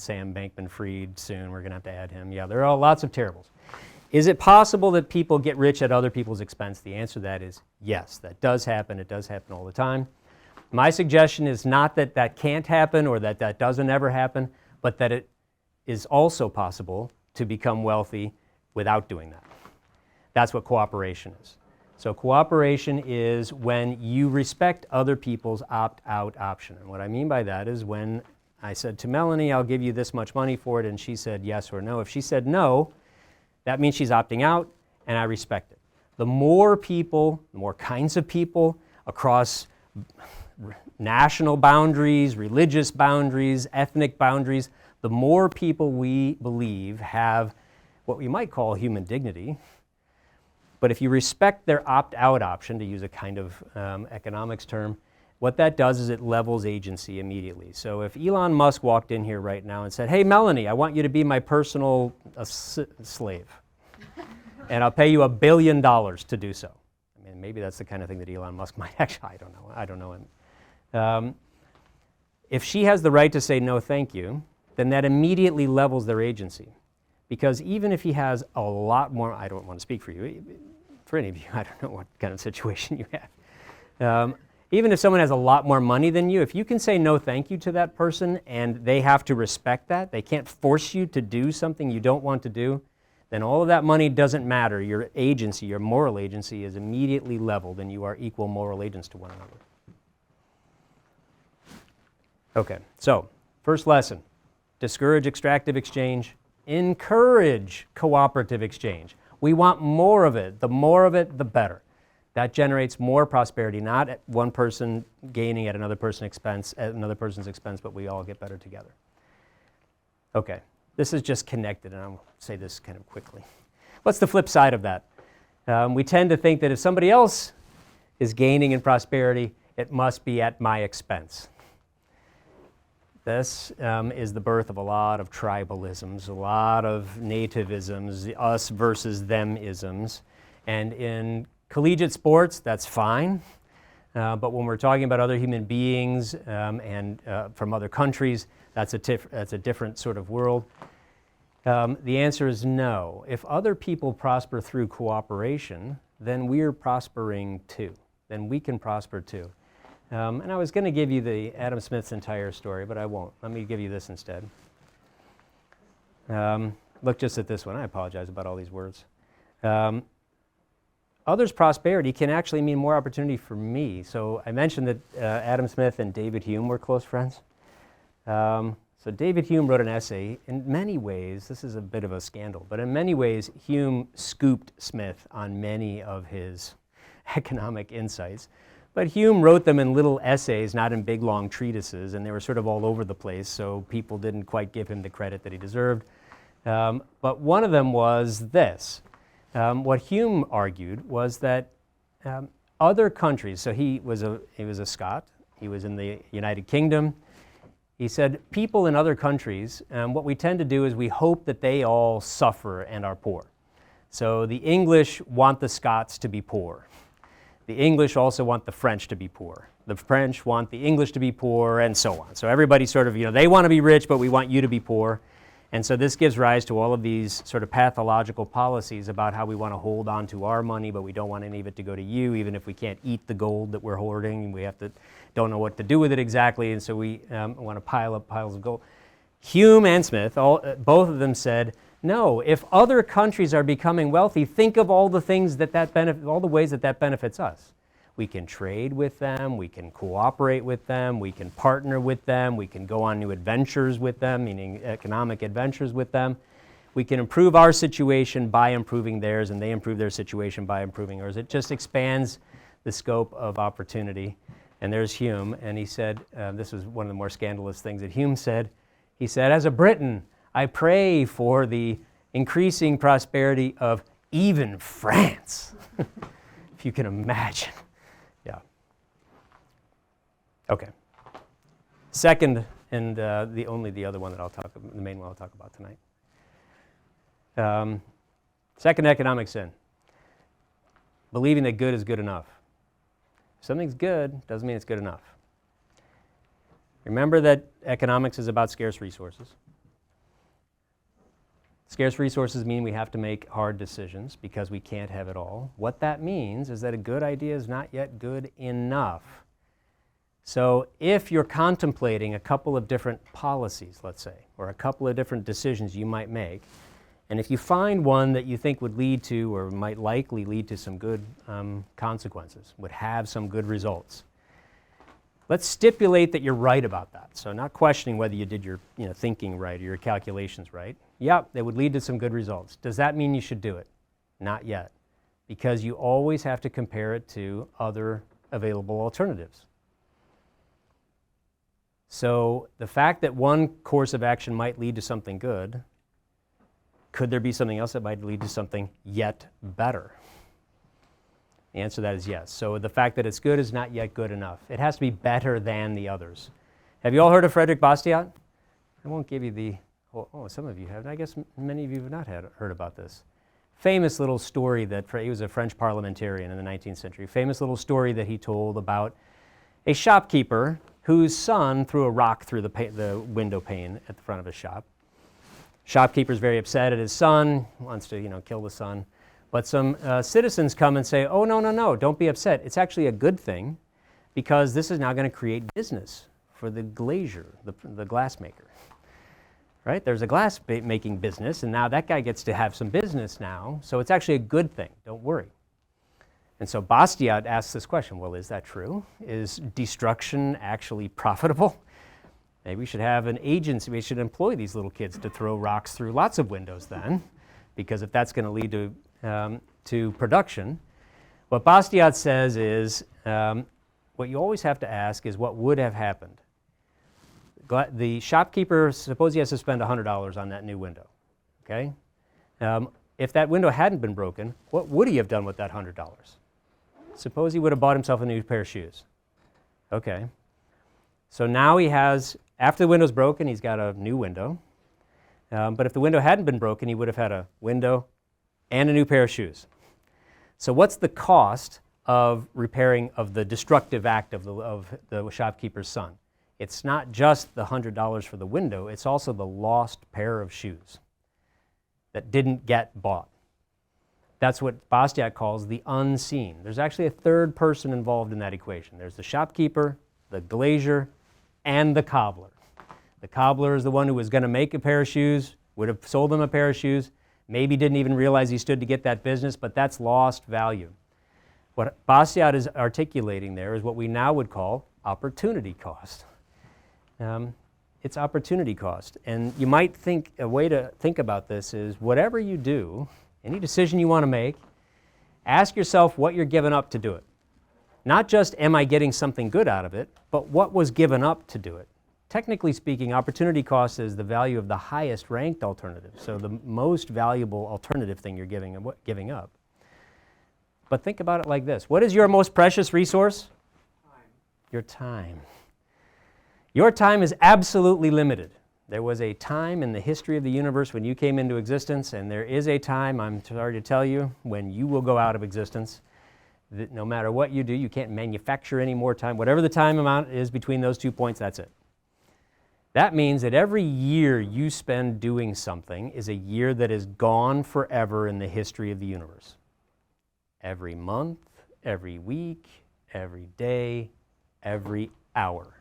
Sam Bankman-Fried soon. We're going to have to add him. Yeah, there are lots of terribles. Is it possible that people get rich at other people's expense? The answer to that is yes. That does happen. It does happen all the time. My suggestion is not that that can't happen or that that doesn't ever happen, but that it is also possible to become wealthy without doing that. That's what cooperation is. So cooperation is when you respect other people's opt-out option. And what I mean by that is when I said to Melanie, I'll give you this much money for it, and she said yes or no. If she said no, that means she's opting out, and I respect it. The more people, the more kinds of people across national boundaries, religious boundaries, ethnic boundaries, the more people we believe have what we might call human dignity. But if you respect their opt-out option, to use a kind of economics term, what that does is it levels agency immediately. So if Elon Musk walked in here right now and said, hey, Melanie, I want you to be my personal slave, and I'll pay you $1 billion to do so. I mean, maybe that's the kind of thing that Elon Musk might actually, I don't know him. If she has the right to say no, thank you, then that immediately levels their agency. Because even if he has a lot more, I don't want to speak for you, for any of you, I don't know what kind of situation you have. Even if someone has a lot more money than you, if you can say no thank you to that person and they have to respect that, they can't force you to do something you don't want to do, then all of that money doesn't matter. Your agency, your moral agency is immediately leveled and you are equal moral agents to one another. Okay, so first lesson, discourage extractive exchange, encourage cooperative exchange. We want more of it. The more of it, the better. That generates more prosperity, not at one person gaining at another person's expense, but we all get better together. Okay, this is just connected, and I'll say this kind of quickly. What's the flip side of that? We tend to think that if somebody else is gaining in prosperity, it must be at my expense. This is the birth of a lot of tribalisms, a lot of nativisms, the us versus them-isms, and in collegiate sports, that's fine, but when we're talking about other human beings and from other countries, that's a different sort of world. The answer is no. If other people prosper through cooperation, then we're prospering too. then we can prosper too. And I was going to give you the Adam Smith's entire story, but I won't. Let me give you this instead. Look just at this one. I apologize about all these words. Others' prosperity can actually mean more opportunity for me. So I mentioned that Adam Smith and David Hume were close friends. So David Hume wrote an essay. In many ways, this is a bit of a scandal, but in many ways, Hume scooped Smith on many of his economic insights. But Hume wrote them in little essays, not in big, long treatises, and they were sort of all over the place, so people didn't quite give him the credit that he deserved. But one of them was this. What Hume argued was that other countries, so he was a Scot, he was in the United Kingdom. He said, people in other countries, what we tend to do is we hope that they all suffer and are poor. So the English want the Scots to be poor. The English also want the French to be poor. The French want the English to be poor, and so on. So everybody sort of, they want to be rich, but we want you to be poor. And so this gives rise to all of these sort of pathological policies about how we want to hold on to our money, but we don't want any of it to go to you, even if we can't eat the gold that we're hoarding. We don't know what to do with it exactly, and so we want to pile up piles of gold. Hume and Smith, both of them said, no, if other countries are becoming wealthy, think of all the things all the ways that benefits us. We can trade with them, we can cooperate with them, we can partner with them, we can go on new adventures with them, meaning economic adventures with them. We can improve our situation by improving theirs, and they improve their situation by improving ours. It just expands the scope of opportunity. And there's Hume, and he said, this was one of the more scandalous things that Hume said. He said, as a Briton, I pray for the increasing prosperity of even France. If you can imagine. Yeah. Okay. Second, and the other one that the main one I'll talk about tonight. Second economic sin. Believing that good is good enough. If something's good, doesn't mean it's good enough. Remember that economics is about scarce resources. Scarce resources mean we have to make hard decisions because we can't have it all. What that means is that a good idea is not yet good enough. So if you're contemplating a couple of different policies, let's say, or a couple of different decisions you might make, and if you find one that you think would lead to or might likely lead to some good consequences, would have some good results, let's stipulate that you're right about that. So not questioning whether you did your thinking right or your calculations right. Yeah, they would lead to some good results. Does that mean you should do it? Not yet, because you always have to compare it to other available alternatives. So the fact that one course of action might lead to something good, could there be something else that might lead to something yet better? The answer to that is yes. So the fact that it's good is not yet good enough. It has to be better than the others. Have you all heard of Frederick Bastiat? I won't give you the... Oh, some of you have. I guess many of you have not heard about this. Famous little story that he was a French parliamentarian in the 19th century. Famous little story that he told about a shopkeeper whose son threw a rock through the window pane at the front of his shop. Shopkeeper's very upset at his son, wants to kill the son. But some citizens come and say, oh, no, don't be upset. It's actually a good thing because this is now going to create business for the glazier, the glass maker. Right? There's a glass making business, and now that guy gets to have some business now, so it's actually a good thing. Don't worry. And so Bastiat asks this question, well, is that true? Is destruction actually profitable? Maybe we should have an agency. We should employ these little kids to throw rocks through lots of windows then, because if that's going to lead to production. What Bastiat says is, what you always have to ask is what would have happened. The shopkeeper, suppose he has to spend $100 on that new window, okay? If that window hadn't been broken, what would he have done with that $100? Suppose he would have bought himself a new pair of shoes. Okay. So now he has, after the window's broken, he's got a new window. But if the window hadn't been broken, he would have had a window and a new pair of shoes. So what's the cost of repairing, of the destructive act of the shopkeeper's son? It's not just the $100 for the window, it's also the lost pair of shoes that didn't get bought. That's what Bastiat calls the unseen. There's actually a third person involved in that equation. There's the shopkeeper, the glazier, and the cobbler. The cobbler is the one who was going to make a pair of shoes, would have sold them a pair of shoes, maybe didn't even realize he stood to get that business, but that's lost value. What Bastiat is articulating there is what we now would call opportunity cost. It's opportunity cost. And you might think, a way to think about this is whatever you do, any decision you want to make, ask yourself what you're giving up to do it. Not just am I getting something good out of it, but what was given up to do it. Technically speaking, opportunity cost is the value of the highest ranked alternative, so the most valuable alternative thing you're giving up. But think about it like this. What is your most precious resource? Time. Your time. Your time is absolutely limited. There was a time in the history of the universe when you came into existence, and there is a time, I'm sorry to tell you, when you will go out of existence. That no matter what you do, you can't manufacture any more time. Whatever the time amount is between those 2 points, that's it. That means that every year you spend doing something is a year that is gone forever in the history of the universe. Every month, every week, every day, every hour.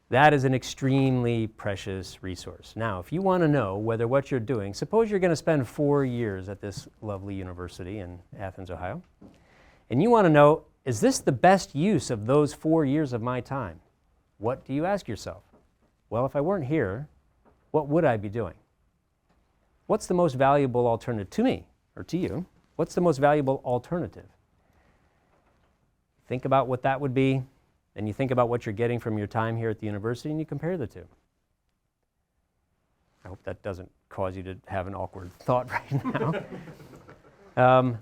That is an extremely precious resource. Now, if you want to know whether what you're doing, suppose you're going to spend 4 years at this lovely university in Athens, Ohio, and you want to know, is this the best use of those 4 years of my time? What do you ask yourself? Well, if I weren't here, what would I be doing? What's the most valuable alternative to me, or to you? What's the most valuable alternative? Think about what that would be. And you think about what you're getting from your time here at the university, and you compare the two. I hope that doesn't cause you to have an awkward thought right now.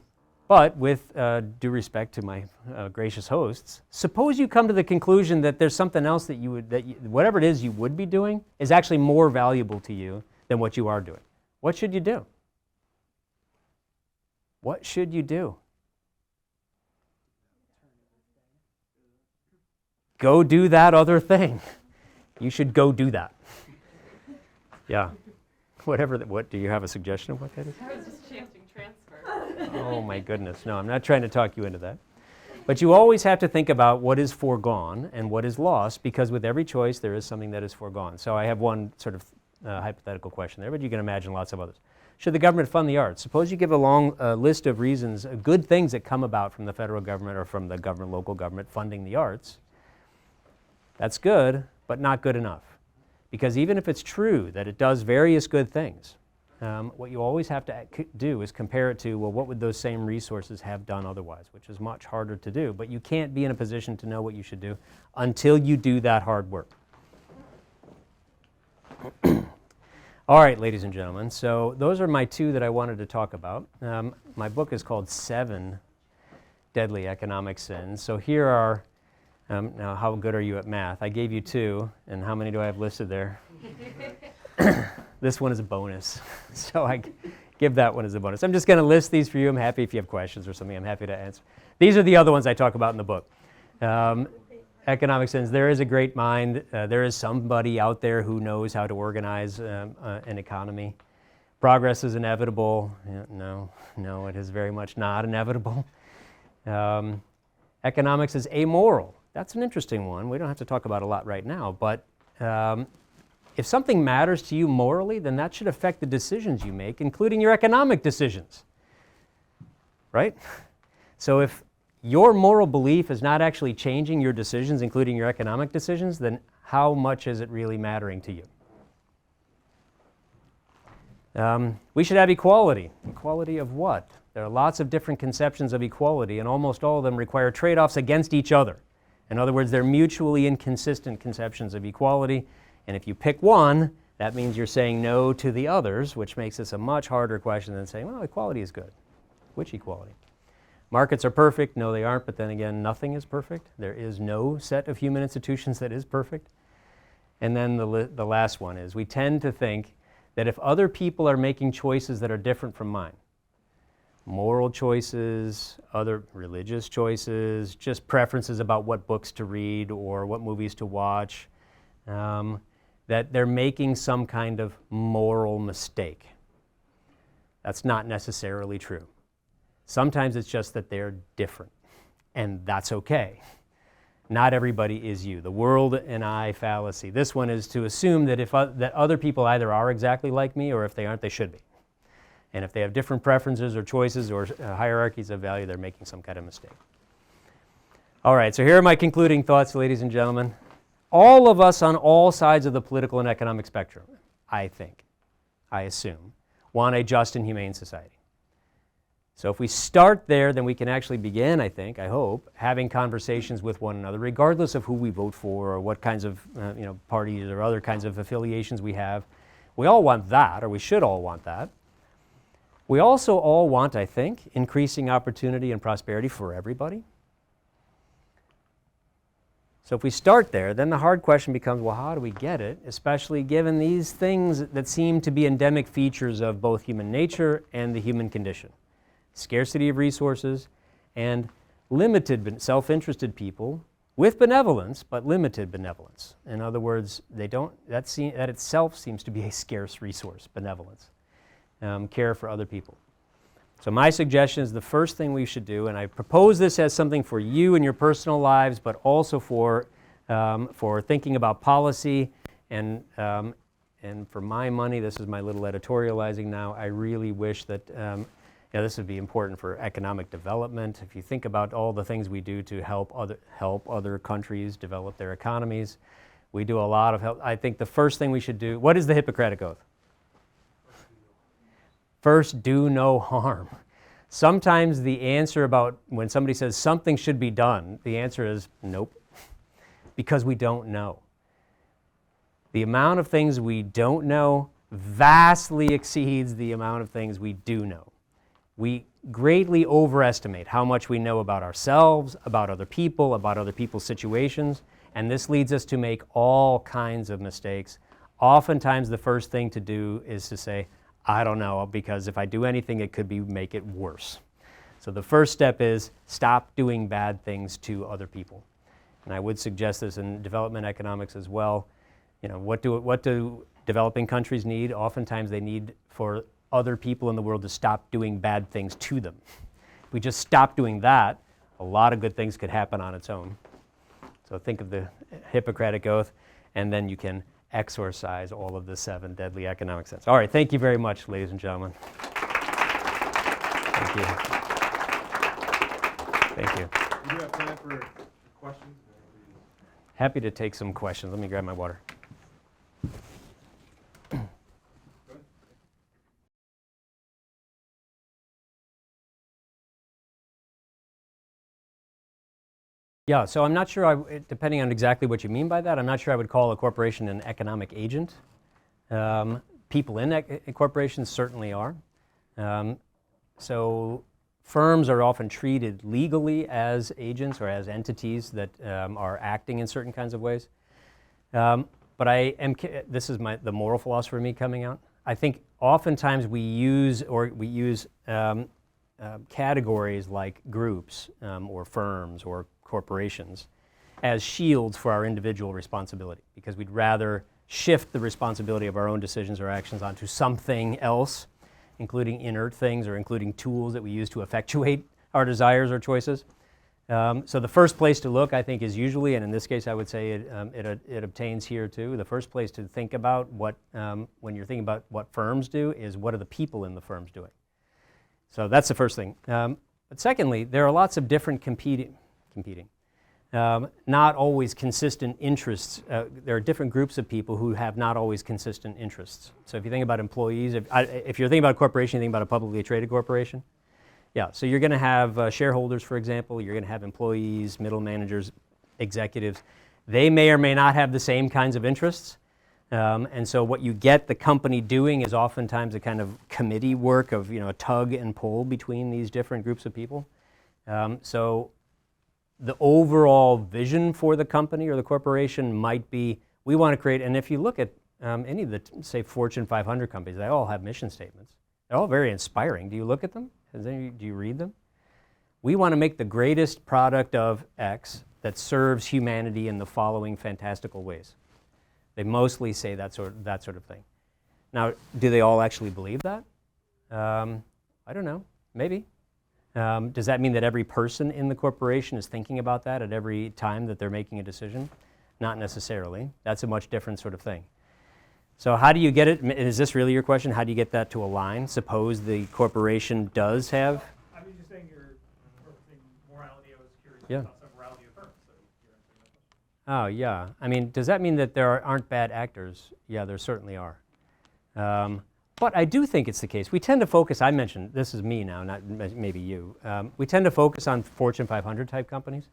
But with due respect to my gracious hosts, suppose you come to the conclusion that there's something else that whatever it is you would be doing is actually more valuable to you than what you are doing. What should you do? What should you do? Go do that other thing. You should go do that. Yeah. What do you have a suggestion of what that is? I was just chanting transfer. Oh my goodness. No, I'm not trying to talk you into that. But you always have to think about what is foregone and what is lost, because with every choice there is something that is foregone. So I have one sort of hypothetical question there, but you can imagine lots of others. Should the government fund the arts? Suppose you give a long list of reasons, good things that come about from the federal government or from the government, local government funding the arts. That's good, but not good enough. Because even if it's true that it does various good things, what you always have to do is compare it to, well, what would those same resources have done otherwise, which is much harder to do. But you can't be in a position to know what you should do until you do that hard work. All right, ladies and gentlemen, so those are my two that I wanted to talk about. My book is called 7 Deadly Economic Sins. So here are now, how good are you at math? I gave you 2, and how many do I have listed there? This one is a bonus, so I give that one as a bonus. I'm just going to list these for you. I'm happy if you have questions or something, I'm happy to answer. These are the other ones I talk about in the book. Economic sins, there is a great mind. There is somebody out there who knows how to organize an economy. Progress is inevitable. No, it is very much not inevitable. Economics is amoral. That's an interesting one. We don't have to talk about it a lot right now, but if something matters to you morally, then that should affect the decisions you make, including your economic decisions, right? So if your moral belief is not actually changing your decisions, including your economic decisions, then how much is it really mattering to you? We should have equality. Equality of what? There are lots of different conceptions of equality, and almost all of them require trade-offs against each other. In other words, they're mutually inconsistent conceptions of equality, and if you pick one, that means you're saying no to the others, which makes this a much harder question than saying, well, equality is good. Which equality? Markets are perfect. No, they aren't, but then again, nothing is perfect. There is no set of human institutions that is perfect. And then the last one is, we tend to think that if other people are making choices that are different from mine, moral choices, other religious choices, just preferences about what books to read or what movies to watch, that they're making some kind of moral mistake. That's not necessarily true. Sometimes it's just that they're different, and that's okay. Not everybody is you. The world and I fallacy. This one is to assume that that other people either are exactly like me, or if they aren't, they should be. And if they have different preferences or choices or hierarchies of value, they're making some kind of mistake. All right, so here are my concluding thoughts, ladies and gentlemen. All of us on all sides of the political and economic spectrum, I think, I assume, want a just and humane society. So if we start there, then we can actually begin, I think, I hope, having conversations with one another, regardless of who we vote for or what kinds of parties or other kinds of affiliations we have. We all want that, or we should all want that. We also all want, I think, increasing opportunity and prosperity for everybody. So if we start there, then the hard question becomes, well, how do we get it, especially given these things that seem to be endemic features of both human nature and the human condition? Scarcity of resources and limited self-interested people with benevolence, but limited benevolence. In other words, that itself seems to be a scarce resource, benevolence, care for other people. So my suggestion is the first thing we should do, and I propose this as something for you in your personal lives, but also for thinking about policy, and for my money, this is my little editorializing now, I really wish that this would be important for economic development. If you think about all the things we do to help other countries develop their economies, we do a lot of help. I think the first thing we should do, what is the Hippocratic Oath? First, do no harm. Sometimes the answer about when somebody says something should be done, the answer is nope, because we don't know. The amount of things we don't know vastly exceeds the amount of things we do know. We greatly overestimate how much we know about ourselves, about other people's situations, and this leads us to make all kinds of mistakes. Oftentimes the first thing to do is to say, I don't know, because if I do anything, it could make it worse. So the first step is stop doing bad things to other people. And I would suggest this in development economics as well. What do developing countries need? Oftentimes they need for other people in the world to stop doing bad things to them. If we just stop doing that, a lot of good things could happen on its own. So think of the Hippocratic Oath, and then you can exorcise all of the 7 deadly economic sins. All right, thank you very much, ladies and gentlemen. Thank you. Thank you. We do have time for questions. Happy to take some questions. Let me grab my water. Yeah, so I'm not sure, depending on exactly what you mean by that, I'm not sure I would call a corporation an economic agent. People in corporations certainly are. So firms are often treated legally as agents or as entities that are acting in certain kinds of ways. But this is the moral philosopher in me coming out. I think oftentimes we use categories like groups or firms or corporations as shields for our individual responsibility, because we'd rather shift the responsibility of our own decisions or actions onto something else, including inert things or including tools that we use to effectuate our desires or choices. So the first place to look, I think, is usually, and in this case I would say it obtains here too, the first place to think about when you're thinking about what firms do is what are the people in the firms doing. So that's the first thing. But secondly, there are lots of different competing, not always consistent interests. There are different groups of people who have not always consistent interests. So if you think about employees, if you're thinking about a corporation, you think about a publicly traded corporation. Yeah, so you're going to have shareholders, for example. You're going to have employees, middle managers, executives. They may or may not have the same kinds of interests. And so what you get the company doing is oftentimes a kind of committee work of a tug and pull between these different groups of people. So the overall vision for the company or the corporation might be, we want to create, and if you look at any of the, say, Fortune 500 companies, they all have mission statements. They're all very inspiring. Do you look at them? Do you read them? We want to make the greatest product of X that serves humanity in the following fantastical ways. They mostly say that sort of thing. Now, do they all actually believe that? I don't know, maybe. Does that mean that every person in the corporation is thinking about that at every time that they're making a decision? Not necessarily. That's a much different sort of thing. So how do you get it? Is this really your question? How do you get that to align? Suppose the corporation does have... I mean, just saying you're referencing morality. I was curious Yeah. about some morality of firms. So you're answering that question. Oh, yeah. I mean, does that mean that there aren't bad actors? Yeah, there certainly are. But I do think it's the case. We tend to focus, I mentioned, this is me now, not maybe you. We tend to focus on Fortune 500 type companies.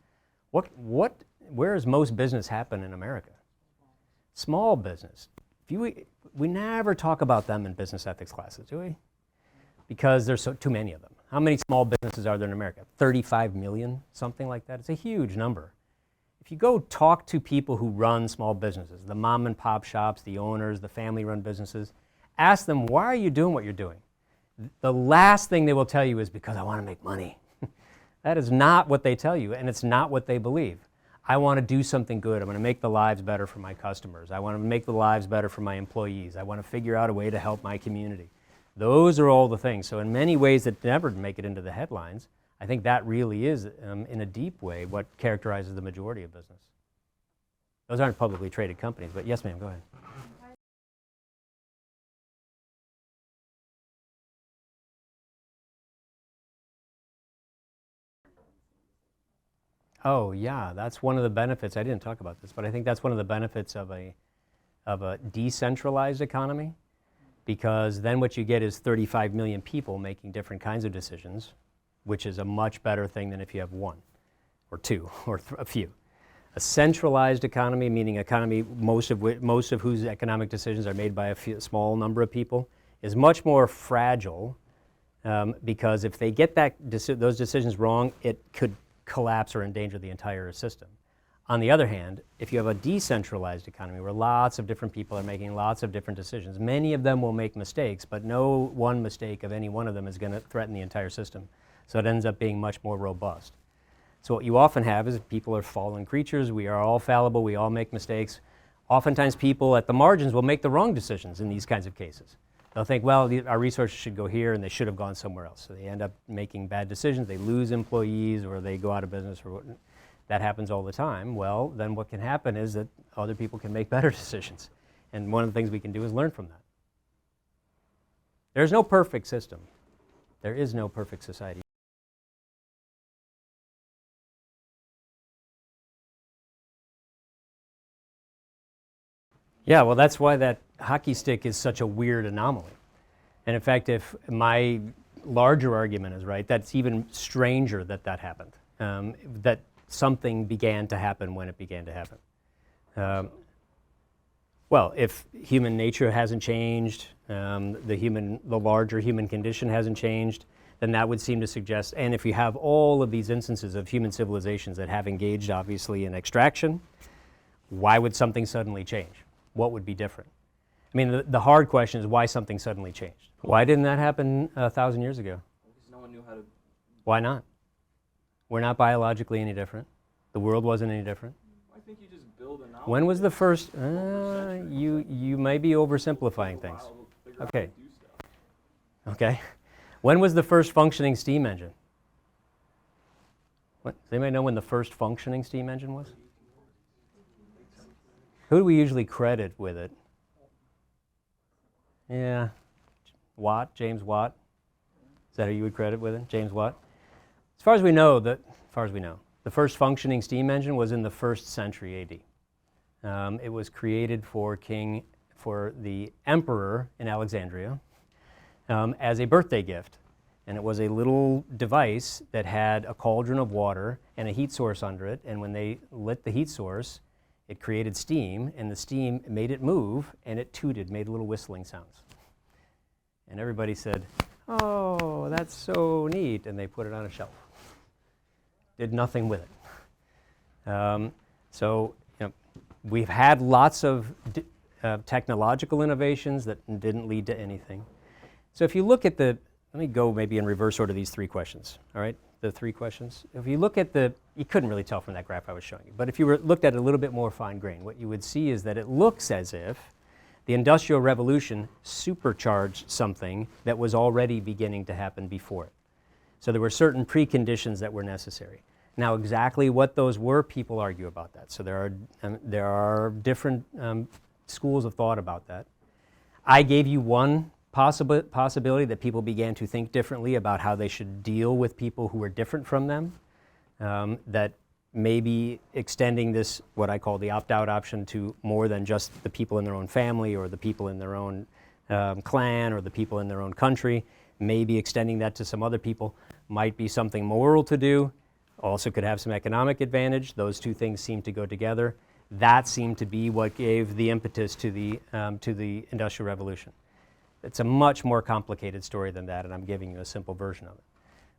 Where does most business happen in America? Small business. We never talk about them in business ethics classes, do we? Because there's too many of them. How many small businesses are there in America? 35 million, something like that. It's a huge number. If you go talk to people who run small businesses, the mom and pop shops, the owners, the family-run businesses, ask them, why are you doing what you're doing? The last thing they will tell you is because I want to make money. That is not what they tell you, and it's not what they believe. I want to do something good. I'm going to make the lives better for my customers. I want to make the lives better for my employees. I want to figure out a way to help my community. Those are all the things. So in many ways that never make it into the headlines, I think that really is, in a deep way, what characterizes the majority of business. Those aren't publicly traded companies, but yes, ma'am, go ahead. Oh, yeah, that's one of the benefits. I didn't talk about this, but I think that's one of the benefits of a decentralized economy, because then what you get is 35 million people making different kinds of decisions, which is a much better thing than if you have one or two or a few. A centralized economy, meaning economy most of whose economic decisions are made by a small number of people, is much more fragile, because if they get those decisions wrong, it could collapse or endanger the entire system. On the other hand, if you have a decentralized economy where lots of different people are making lots of different decisions, many of them will make mistakes, but no one mistake of any one of them is going to threaten the entire system. So it ends up being much more robust. So what you often have is people are fallen creatures. We are all fallible. We all make mistakes. Oftentimes people at the margins will make the wrong decisions in these kinds of cases. They'll think, well, our resources should go here, and they should have gone somewhere else. So they end up making bad decisions. They lose employees, or they go out of business, or that happens all the time. Well, then what can happen is that other people can make better decisions. And one of the things we can do is learn from that. There's no perfect system. There is no perfect society. Yeah, well, that's why that hockey stick is such a weird anomaly. And in fact, if my larger argument is right, that's even stranger that that happened, that something began to happen when it began to happen. Well, if human nature hasn't changed, the larger human condition hasn't changed, then that would seem to suggest, and if you have all of these instances of human civilizations that have engaged, obviously, in extraction, why would something suddenly change? What would be different? I mean, the hard question is why something suddenly changed. Why didn't that happen 1,000 years ago? Because no one knew how to... Why not? We're not biologically any different. The world wasn't any different. I think you just build a knowledge. When was the first... you may be oversimplifying things. Okay. Okay. When was the first functioning steam engine? What? Does anybody know when the first functioning steam engine was? Who do we usually credit with it? Yeah, Watt, James Watt. Is that who you would credit with it? James Watt? As far as we know, the first functioning steam engine was in the 1st century AD. It was created for the emperor in Alexandria as a birthday gift. And it was a little device that had a cauldron of water and a heat source under it. And when they lit the heat source, it created steam, and the steam made it move, and it tooted, made little whistling sounds. And everybody said, oh, that's so neat, and they put it on a shelf. Did nothing with it. So we've had lots of technological innovations that didn't lead to anything. So if you look at let me go maybe in reverse order these 3 questions, all right? The 3 questions. If you look at you couldn't really tell from that graph I was showing you, but if you looked at it a little bit more fine grained, what you would see is that it looks as if The Industrial Revolution supercharged something that was already beginning to happen before it. So there were certain preconditions that were necessary. Now, exactly what those were, people argue about that. So there are different schools of thought about that. I gave you one possibility that people began to think differently about how they should deal with people who were different from them, that maybe extending this, what I call the opt-out option, to more than just the people in their own family or the people in their own clan or the people in their own country, maybe extending that to some other people might be something moral to do, also could have some economic advantage. Those two things seem to go together. That seemed to be what gave the impetus to the Industrial Revolution. It's a much more complicated story than that, and I'm giving you a simple version of it.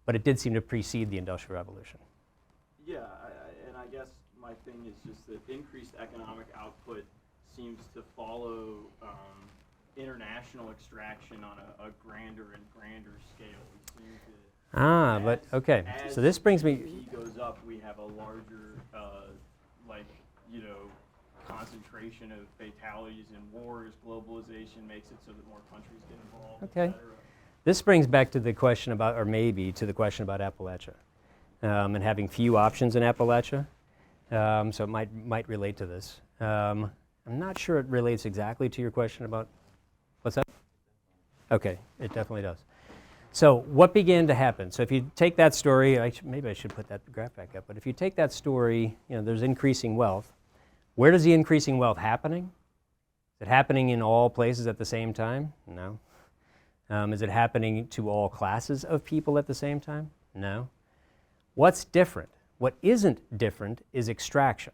But it did seem to precede the Industrial Revolution. Yeah, and I guess my thing is just that increased economic output seems to follow international extraction on a grander and grander scale. We seem to, But okay. So this brings me. GDP goes up, we have a larger, concentration of fatalities in wars. Globalization makes it so that more countries get involved. Okay. Et cetera. This brings back to the question about, or maybe to the question about Appalachia, and having few options in Appalachia. So it might relate to this. I'm not sure it relates exactly to your question about, what's that? Okay, it definitely does. So what began to happen? So if you take that story, maybe I should put that graph back up, but if you take that story, there's increasing wealth. Where does the increasing wealth happening? Is it happening in all places at the same time? No. Is it happening to all classes of people at the same time? No. What's different? What isn't different is extraction.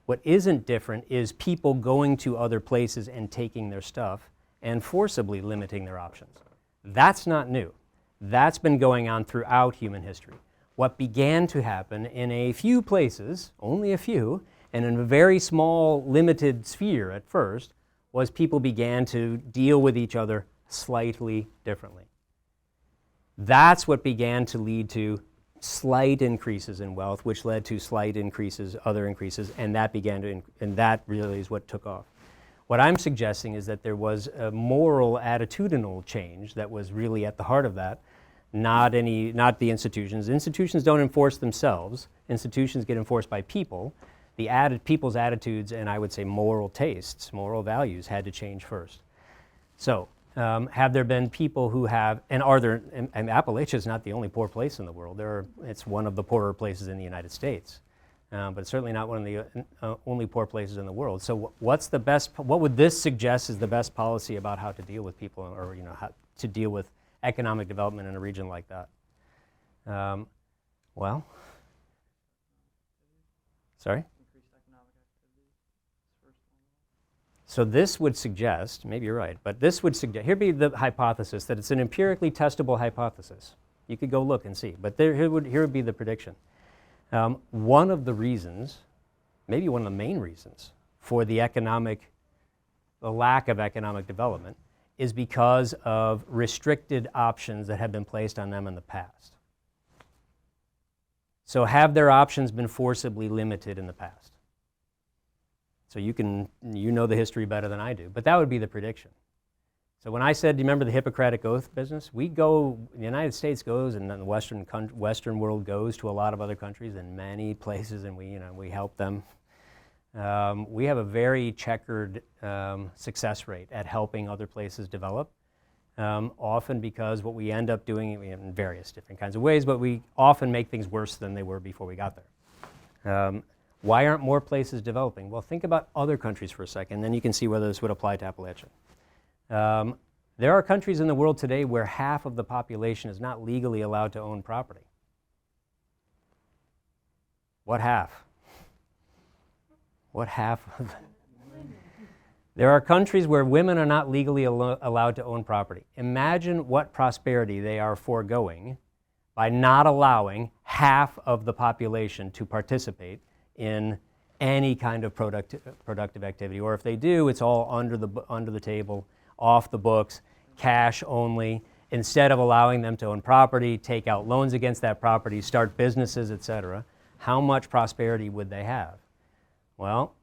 What isn't different is people going to other places and taking their stuff and forcibly limiting their options. That's not new. That's been going on throughout human history. What began to happen in a few places, only a few, and in a very small, limited sphere at first, was people began to deal with each other slightly differently. That's what began to lead to slight increases in wealth, which led to slight increases, other increases, and that began to, and that really is what took off. What I'm suggesting is that there was a moral, attitudinal change that was really at the heart of that, not the institutions. Institutions don't enforce themselves. Institutions get enforced by people. People's attitudes and I would say moral tastes, moral values had to change first. So have there been people who have, and are there, and Appalachia is not the only poor place in the world. It's one of the poorer places in the United States, but it's certainly not one of the only poor places in the world. So what would this suggest is the best policy about how to deal with people, or how to deal with economic development in a region like that? Sorry? So this would suggest, maybe you're right, but this would suggest, here'd be the hypothesis, that it's an empirically testable hypothesis. You could go look and see, but here would be the prediction. One of the reasons, maybe one of the main reasons, for the lack of economic development is because of restricted options that have been placed on them in the past. So have their options been forcibly limited in the past? So you know the history better than I do, but that would be the prediction. So when I said, do you remember the Hippocratic Oath business? The United States goes, and then the Western world goes to a lot of other countries in many places, and we help them. We have a very checkered success rate at helping other places develop, often because what we end up doing in various different kinds of ways, but we often make things worse than they were before we got there. Why aren't more places developing? Well, think about other countries for a second, then you can see whether this would apply to Appalachia. There are countries in the world today where half of the population is not legally allowed to own property. What half? What half of it? There are countries where women are not legally allowed to own property. Imagine what prosperity they are foregoing by not allowing half of the population to participate in any kind of productive activity. Or if they do, it's all under the table, off the books, cash only, instead of allowing them to own property, take out loans against that property, start businesses, etc. How much prosperity would they have? Well,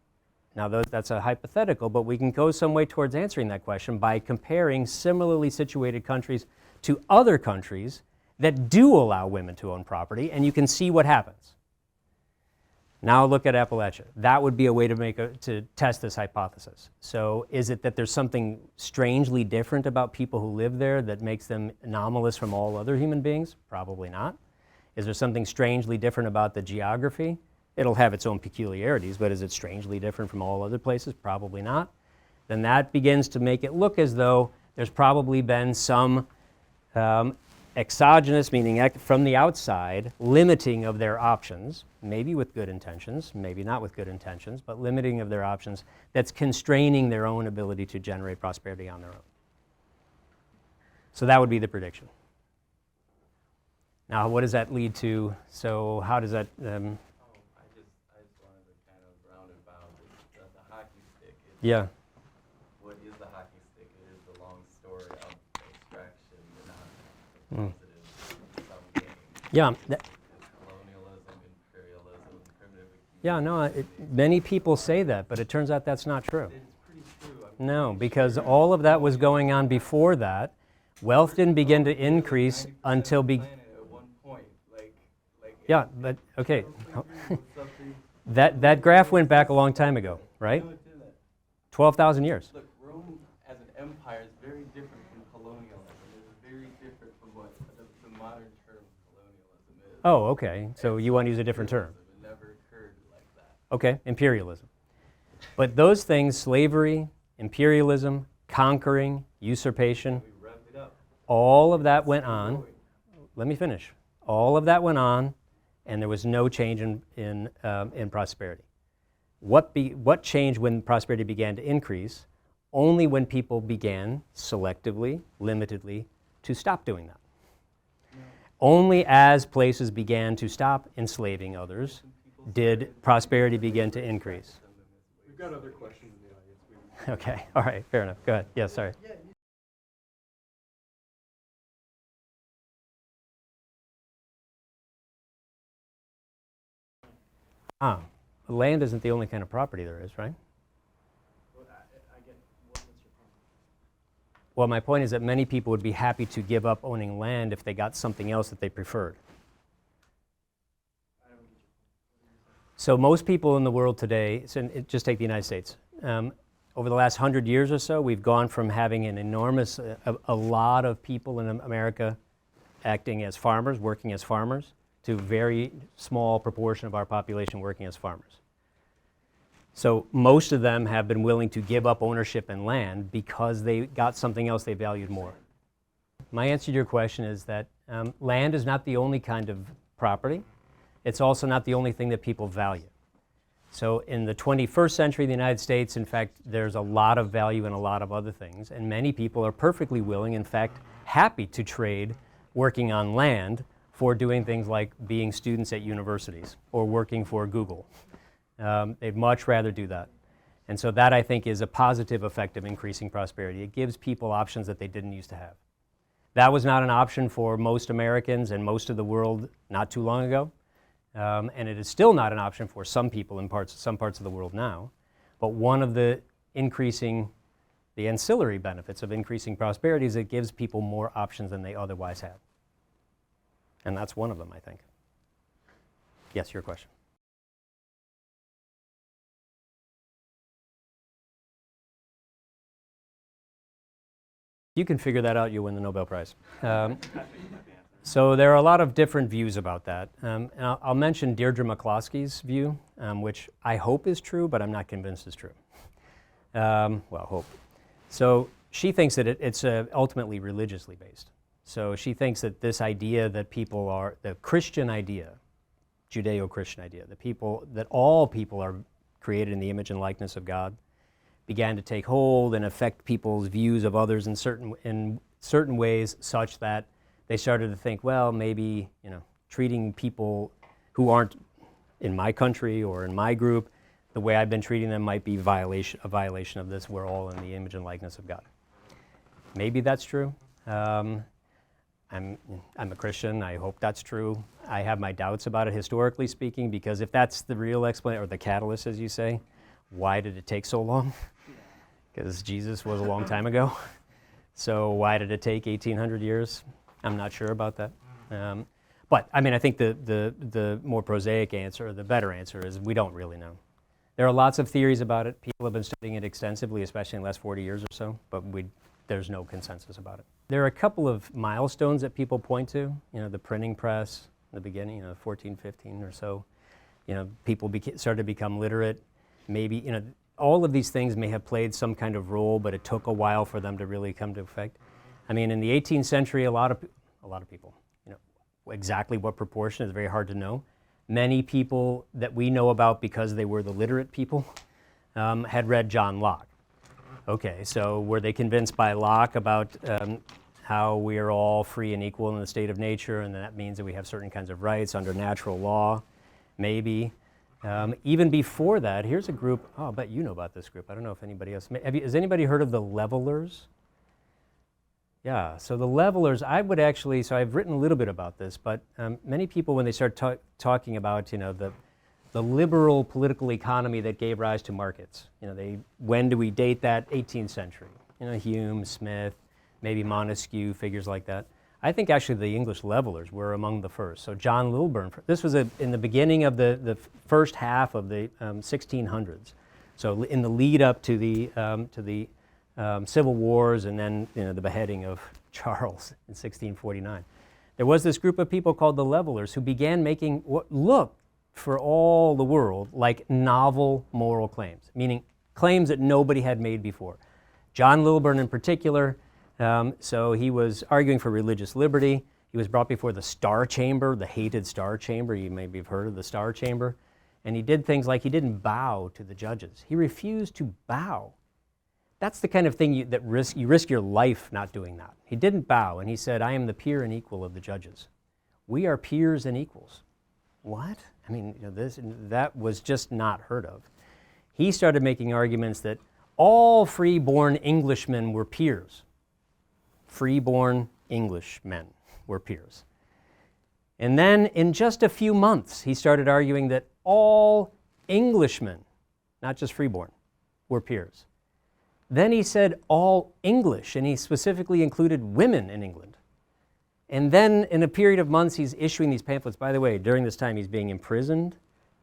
Now that's a hypothetical, but we can go some way towards answering that question by comparing similarly situated countries to other countries that do allow women to own property, and you can see what happens. Now look at Appalachia. That would be a way to test this hypothesis. So is it that there's something strangely different about people who live there that makes them anomalous from all other human beings? Probably not. Is there something strangely different about the geography? It'll have its own peculiarities, but is it strangely different from all other places? Probably not. Then that begins to make it look as though there's probably been some exogenous, meaning from the outside, limiting of their options, maybe with good intentions, maybe not with good intentions, but limiting of their options that's constraining their own ability to generate prosperity on their own. So that would be the prediction. Now, what does that lead to? So how does that... I just wanted to kind of round and bound the hockey stick. Yeah. What is the hockey stick? It is the long story of extraction and positive some gain. Yeah. It's colonialism, imperialism, primitive accumulation. Yeah, no, many people say that, but it turns out that's not true. It's pretty true. No, because all of that was going on before that. Wealth didn't begin to increase until... At one point, Yeah, but, okay. That graph went back a long time ago, right? 12,000 years. Look, Rome as an empire is very different from colonialism. It's very different from what the modern term colonialism is. Oh, okay. So you want to use a different term. It never occurred like that. Okay, imperialism. But those things, slavery, imperialism, conquering, usurpation, We revved it up. all of that went on. Let me finish. All of that went on, and there was no change in prosperity. What changed when prosperity began to increase? Only when people began selectively, limitedly, to stop doing that. Only as places began to stop enslaving others did prosperity begin to increase. We've got other questions in the audience. Okay, all right, fair enough. Go ahead. Yeah, sorry. Land isn't the only kind of property there is, right? Well, my point is that many people would be happy to give up owning land if they got something else that they preferred. So most people in the world today, just take the United States, over the last 100 years or so, we've gone from having an enormous, a lot of people in America acting as farmers, working as farmers, to a very small proportion of our population working as farmers. So most of them have been willing to give up ownership in land because they got something else they valued more. My answer to your question is that land is not the only kind of property. It's also not the only thing that people value. So in the 21st century in the United States, in fact, there's a lot of value in a lot of other things, and many people are perfectly willing, in fact, happy to trade working on land for doing things like being students at universities or working for Google. They'd much rather do that. And so that, I think, is a positive effect of increasing prosperity. It gives people options that they didn't used to have. That was not an option for most Americans and most of the world not too long ago. And it is still not an option for some people in some parts of the world now. But one of the ancillary benefits of increasing prosperity is it gives people more options than they otherwise had. And that's one of them, I think. Yes, your question. If you can figure that out, you'll win the Nobel Prize. So there are a lot of different views about that. And I'll mention Deirdre McCloskey's view, which I hope is true, but I'm not convinced is true. Well, hope. So she thinks that it's ultimately religiously based. So she thinks that this idea that people are, the Christian idea, Judeo-Christian idea, that all people are created in the image and likeness of God, began to take hold and affect people's views of others in certain ways, such that they started to think, well, maybe treating people who aren't in my country or in my group the way I've been treating them might be a violation of this. We're all in the image and likeness of God. Maybe that's true. I'm a Christian. I hope that's true. I have my doubts about it historically speaking, because if that's the real explanation, or the catalyst, as you say, Why did it take so long? Because Jesus was a long time ago. So why did it take 1,800 years? I'm not sure about that. But I mean, I think the more prosaic answer, the better answer is we don't really know. There are lots of theories about it. People have been studying it extensively, especially in the last 40 years or so, but there's no consensus about it. There are a couple of milestones that people point to, the printing press, in the beginning, 1415 or so. People started to become literate. Maybe, all of these things may have played some kind of role, but it took a while for them to really come to effect. I mean, in the 18th century, a lot of people, exactly what proportion is very hard to know. Many people that we know about because they were the literate people had read John Locke. Okay, so were they convinced by Locke about how we are all free and equal in the state of nature, and that means that we have certain kinds of rights under natural law? Maybe. Even before that, here's a group, I bet you know about this group. I don't know if anybody else, has anybody heard of the Levelers? Yeah, so the Levelers, so I've written a little bit about this, but many people, when they start talking about, the liberal political economy that gave rise to markets, when do we date that? 18th century. Hume, Smith, maybe Montesquieu, figures like that. I think actually the English Levelers were among the first. So John Lilburne, this was in the beginning of the first half of the 1600s. So in the lead up to the Civil Wars and then the beheading of Charles in 1649. There was this group of people called the Levelers who began making what looked for all the world like novel moral claims, meaning claims that nobody had made before. John Lilburne in particular, so he was arguing for religious liberty. He was brought before the Star Chamber, the hated Star Chamber. You maybe have heard of the Star Chamber. And he did things like he didn't bow to the judges. He refused to bow. That's the kind of thing you risk your life not doing that. He didn't bow, and he said, I am the peer and equal of the judges. We are peers and equals. What? I mean, that was just not heard of. He started making arguments that all free-born Englishmen were peers. Free-born Englishmen were peers. And then in just a few months, he started arguing that all Englishmen, not just free-born, were peers. Then he said all English, and he specifically included women in England. And then in a period of months, he's issuing these pamphlets. By the way, during this time, he's being imprisoned,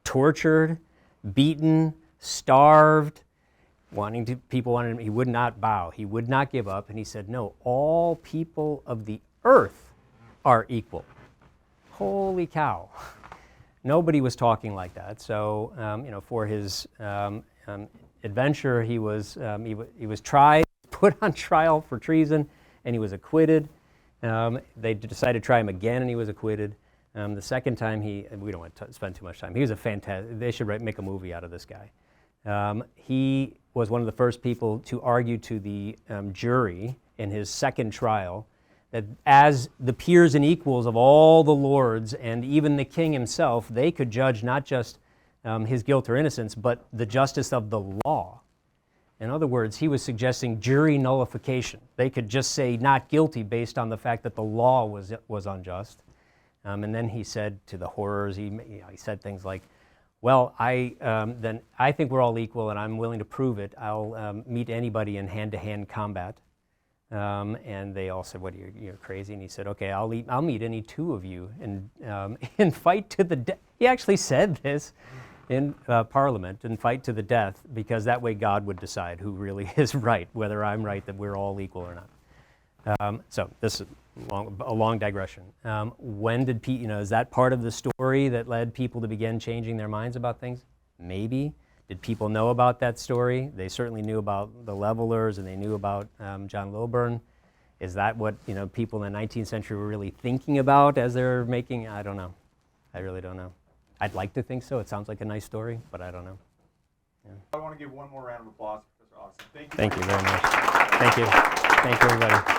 tortured, beaten, starved, people wanted him, he would not bow, he would not give up, and he said, no, all people of the earth are equal. Holy cow. Nobody was talking like that. So, for his adventure, he was tried, put on trial for treason, and he was acquitted. They decided to try him again, and he was acquitted. The second time, we don't want to spend too much time. He was a fantastic, they should make a movie out of this guy. He was one of the first people to argue to the jury in his second trial that as the peers and equals of all the lords and even the king himself, they could judge not just his guilt or innocence, but the justice of the law. In other words, he was suggesting jury nullification. They could just say not guilty based on the fact that the law was unjust. And then he said to the horrors, he said things like, well, then I think we're all equal, and I'm willing to prove it. I'll meet anybody in hand-to-hand combat. And they all said, "What? You're crazy?" And he said, "Okay, I'll meet any two of you and fight to the death." He actually said this in Parliament, and fight to the death, because that way God would decide who really is right, whether I'm right that we're all equal or not. So this is a long digression. When did is that part of the story that led people to begin changing their minds about things? Maybe. Did people know about that story? They certainly knew about the Levelers, and they knew about John Lilburne. Is that what people in the 19th century were really thinking about as they're making? I don't know. I really don't know. I'd like to think so. It sounds like a nice story, but I don't know. Yeah. I want to give one more round of applause for Professor Otteson. Thank you very much. Thank you. Thank you, everybody.